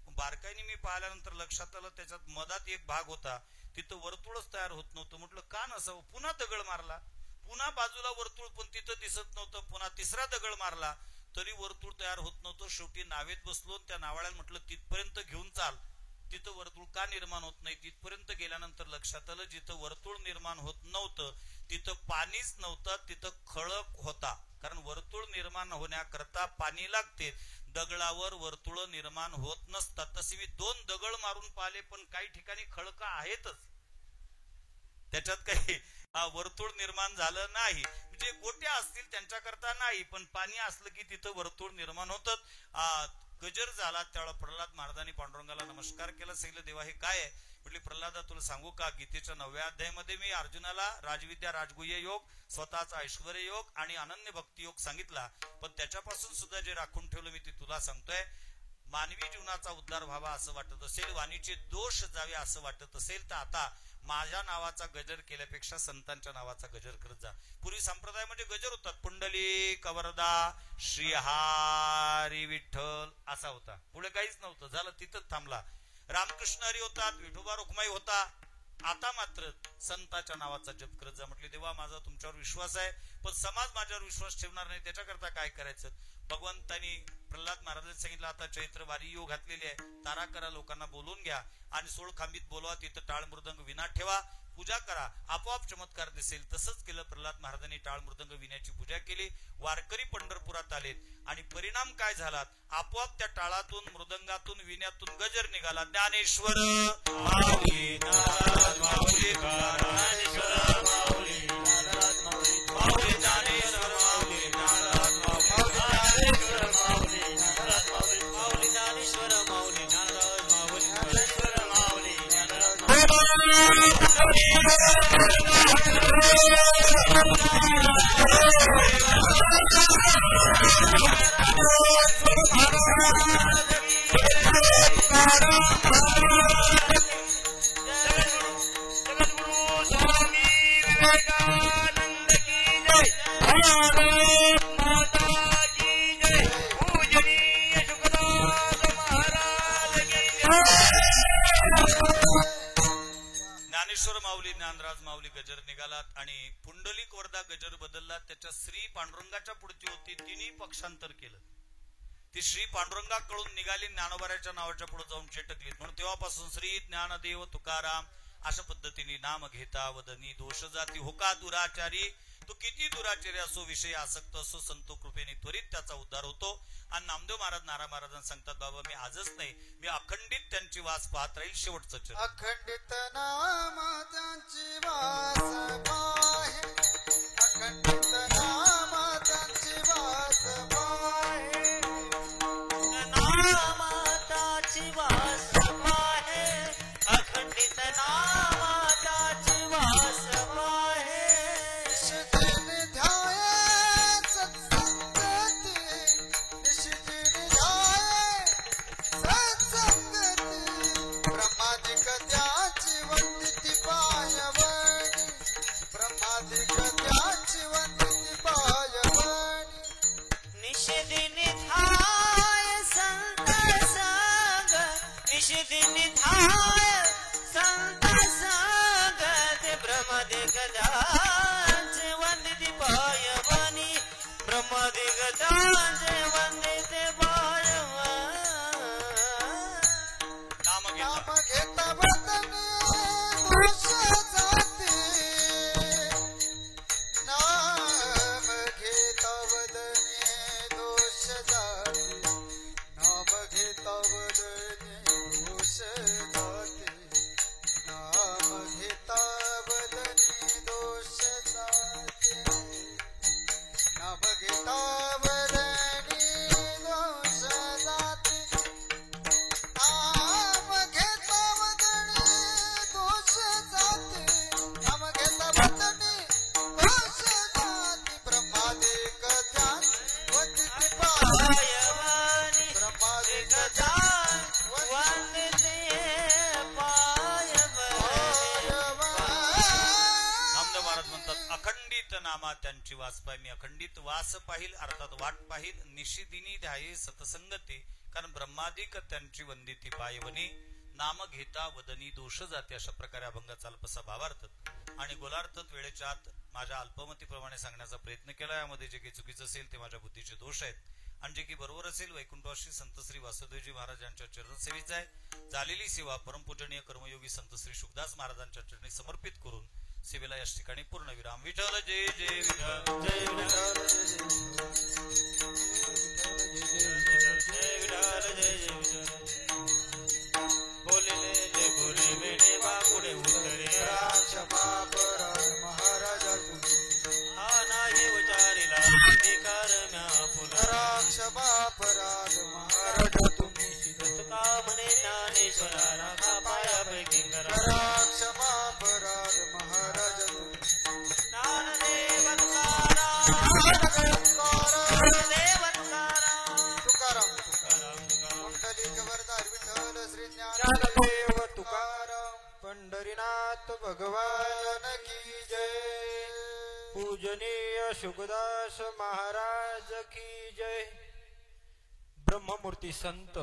बारकाईने मी पाहिल्यानंतर लक्षात आलं त्याच्यात मधात एक भाग होता, तिथं वर्तुळच तयार होत नव्हतं. म्हटलं का नसावं. पुन्हा दगड मारला, पुन्हा बाजूला वर्तुळ, पण तिथं दिसत नव्हतं. पुन्हा तिसरा दगड मारला तरी वर्तुळ तयार होत नव्हतं. शेवटी नावेत बसलो, त्या नावाळ्याला म्हटलं तिथपर्यंत घेऊन चाल, तिथं वर्तुळ का निर्माण होत नाही. तिथपर्यंत गेल्यानंतर लक्षात आलं जिथं वर्तुळ निर्माण होत नव्हतं तिथं पाणीच नव्हतं, तिथं खळक होता. कारण वर्तुळ निर्माण होण्याकरता पाणी लागते, दगडावर वर्तुळ निर्माण होत नसतात. तसे मी 2 दगड मारून पाहिले, पण काही ठिकाणी खळका आहेतच, त्याच्यात काही वर्तुळ निर्माण झालं नाही. म्हणजे गोट्या असतील त्यांच्याकरता नाही, पण पाणी असलं की तिथं वर्तुळ निर्माण होतात. गजर झाला त्यावेळेला प्रल्हाद महाराजांनी पांडुरंगाला नमस्कार केला. सांगितलं देवा हे काय आहे. म्हटले प्रल्हादा तुला सांगू का, गीतेच्या 9व्या अध्यायामध्ये मी अर्जुनाला राजविद्या राजगुह्य योग, स्वतःचा ऐश्वर्य योग आणि अनन्य भक्ती योग सांगितला, पण त्याच्यापासून सुद्धा जे राखून ठेवलं मी ते तुला सांगतोय. मानवी जीवनाचा उद्धार व्हावा असं वाटत असेल, वाणीचे दोष जावे असं वाटत असेल, तर आता माझ्या नावाचा गजर केल्यापेक्षा संतांच्या नावाचा गजर करत जा. पूर्वी संप्रदाय म्हणजे गजर होतात, पुंडली कवरदा श्रीहारी विठ्ठल असा होता, पुढे काहीच नव्हतं. झालं तिथंच थांबला. रामकृष्ण हरी होतात, विठोबा रुक्माई होता, आता मात्र संताच्या नावाचा जप करत जा. म्हटले देवा माझा तुमच्यावर विश्वास आहे, पण समाज माझ्यावर विश्वास ठेवणार नाही, त्याच्याकरता काय करायचं. भगवंतानी प्रल्हाद महाराजांनी सांगितलं आता चैत्र वारी योग घातलेली आहे, तारा करा, लोकांना बोलून घ्या आणि 16 खांबीत बोलवा, तिथं टाळ मृदंग विना ठेवा, पूजा करा, आपोआप चमत्कार दिसेल. तसंच केलं. प्रल्हाद महाराजांनी टाळ मृदंग विण्याची पूजा केली. वारकरी पंढरपुरात आलेत आणि परिणाम काय झाला, आपोआप त्या टाळातून, मृदंगातून, विण्यातून गजर निघाला. ज्ञानेश्वर माऊली नाराज माऊली ज्ञानेश्वर माऊली नाराज माऊली माऊली ज्ञानेश्वर माऊली नाराज माऊली ज्ञानेश्वर माऊली नाराज माऊली माऊली ज्ञानेश्वर माऊली नाराज माऊली ज्ञानेश्वर माऊली ज्ञानेश्वर माऊली ज्ञानराज माऊली गजर निघालात आणि पुंडलिक वरदा गजर बदलला. त्याच्या श्री पांडुरंगाच्या पुढची होती, तिन्ही पक्षांतर केलं. ती श्री पांडुरंगाकडून निघाली, ज्ञानोबाराच्या नावाच्या पुढे जाऊन चेटकली. म्हणून तेव्हापासून श्री ज्ञानदेव तुकाराम अशा पद्धतीने नाम घेता वदनी दोष जाती होका दुराचारी. तो किती दुराचारी असो, विषय आसक्त असो, संतो कृपेने त्वरित त्याचा उद्धार होतो. आणि नामदेव महाराज नारा महाराजांना सांगतात बाबा मी आजच नाही, मी अखंडित त्यांची वास पाहत राहील शेवटचं चरण. अखंडित नाम त्यांची वास पाहे, अखंडित नाम त्यांची वास पाहे, नामाताची वास पाहे, अखंडित नामाताची वास पाहे. निशिदिन ध्याये सत्संगती, निशिदिन ध्याये सत्संगती, ब्रह्मादिक त्याची वंदिती पायवणी, ब्रह्मादिक त्याची वंदिती पायवणी. निषदिनी थाय संत संग, निषदिनी थाय संत संग, ते ब्रह्मदे गजांचे वंदिती पायवनी, ब्रह्मदे गजांचे वंदिती पायवनी. नाम घेता नाम घेता वदनी दोष जाती, नाम घेता वदनी दोष जाती, नाम घेता वदनी दोष जाती, नाम घेता वदनी दोष जाती, नाम घेता वदनी दोष जाती, नाम घेता वदनी दोष जाती, नाम घेता वदनी दोष जाती, ब्रह्मादिक ध्यान वंदिती पायवनी, ब्रह्मादिक गजान वंदिती पायवनी. नामदेव महाराज म्हणतात अखंडित नामा त्यांची वास पाहिल. मी अखंडित वास पाहिल अर्थात वाट पाहिल. निशिदिनी ध्याये सतसंगते, कारण ब्रह्मादिक त्यांची वंदिती पायवनी, नाम घेता वदनी दोष जाते. अशा प्रकारे अभंगाचा अल्पसा भावार्थ आणि गोलार्थ वेळेच्या आत माझ्या अल्पमतीप्रमाणे सांगण्याचा प्रयत्न केला. यामध्ये जे काही चुकीचं असेल ते माझ्या बुद्धीचे दोष आहेत आणि जे काही बरोबर असेल वैकुंठवासी संत श्री वासुदेवजी महाराज यांच्या चरणसेवेचा आहे. झालेली सेवा परमपूजनीय कर्मयोगी संत श्री शुकदास महाराजांच्या चरणी समर्पित करून सेवेला या ठिकाणी पूर्ण विराम. विठ्ठल जय जय विठ्ठल, जय विठ्ठल जय विठ्ठल, जय जय विठ्ठल. बोलले जय बोले वेडे बापुडे उतरे क्षमापराध महाराजा तुम्ही, हा नाही उचारिला अधिकार म्या फुला. क्षमापराध महाराजा तुम्ही, तुका म्हणे ज्ञानेश्वरा राखा पायापैकी करा. क्षमापराध महाराजा तुम्ही, ज्ञानदेव तुकाराम, देव तुकाराम, तुकाराम कुंडलिक वरदार विठ्ठल श्री ज्ञानदेव तुकाराम पंढरीनाथ भगवान की जय. पूजनीय शुकदास महाराज की जय. ब्रह्ममूर्ती संत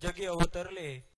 जगी अवतरले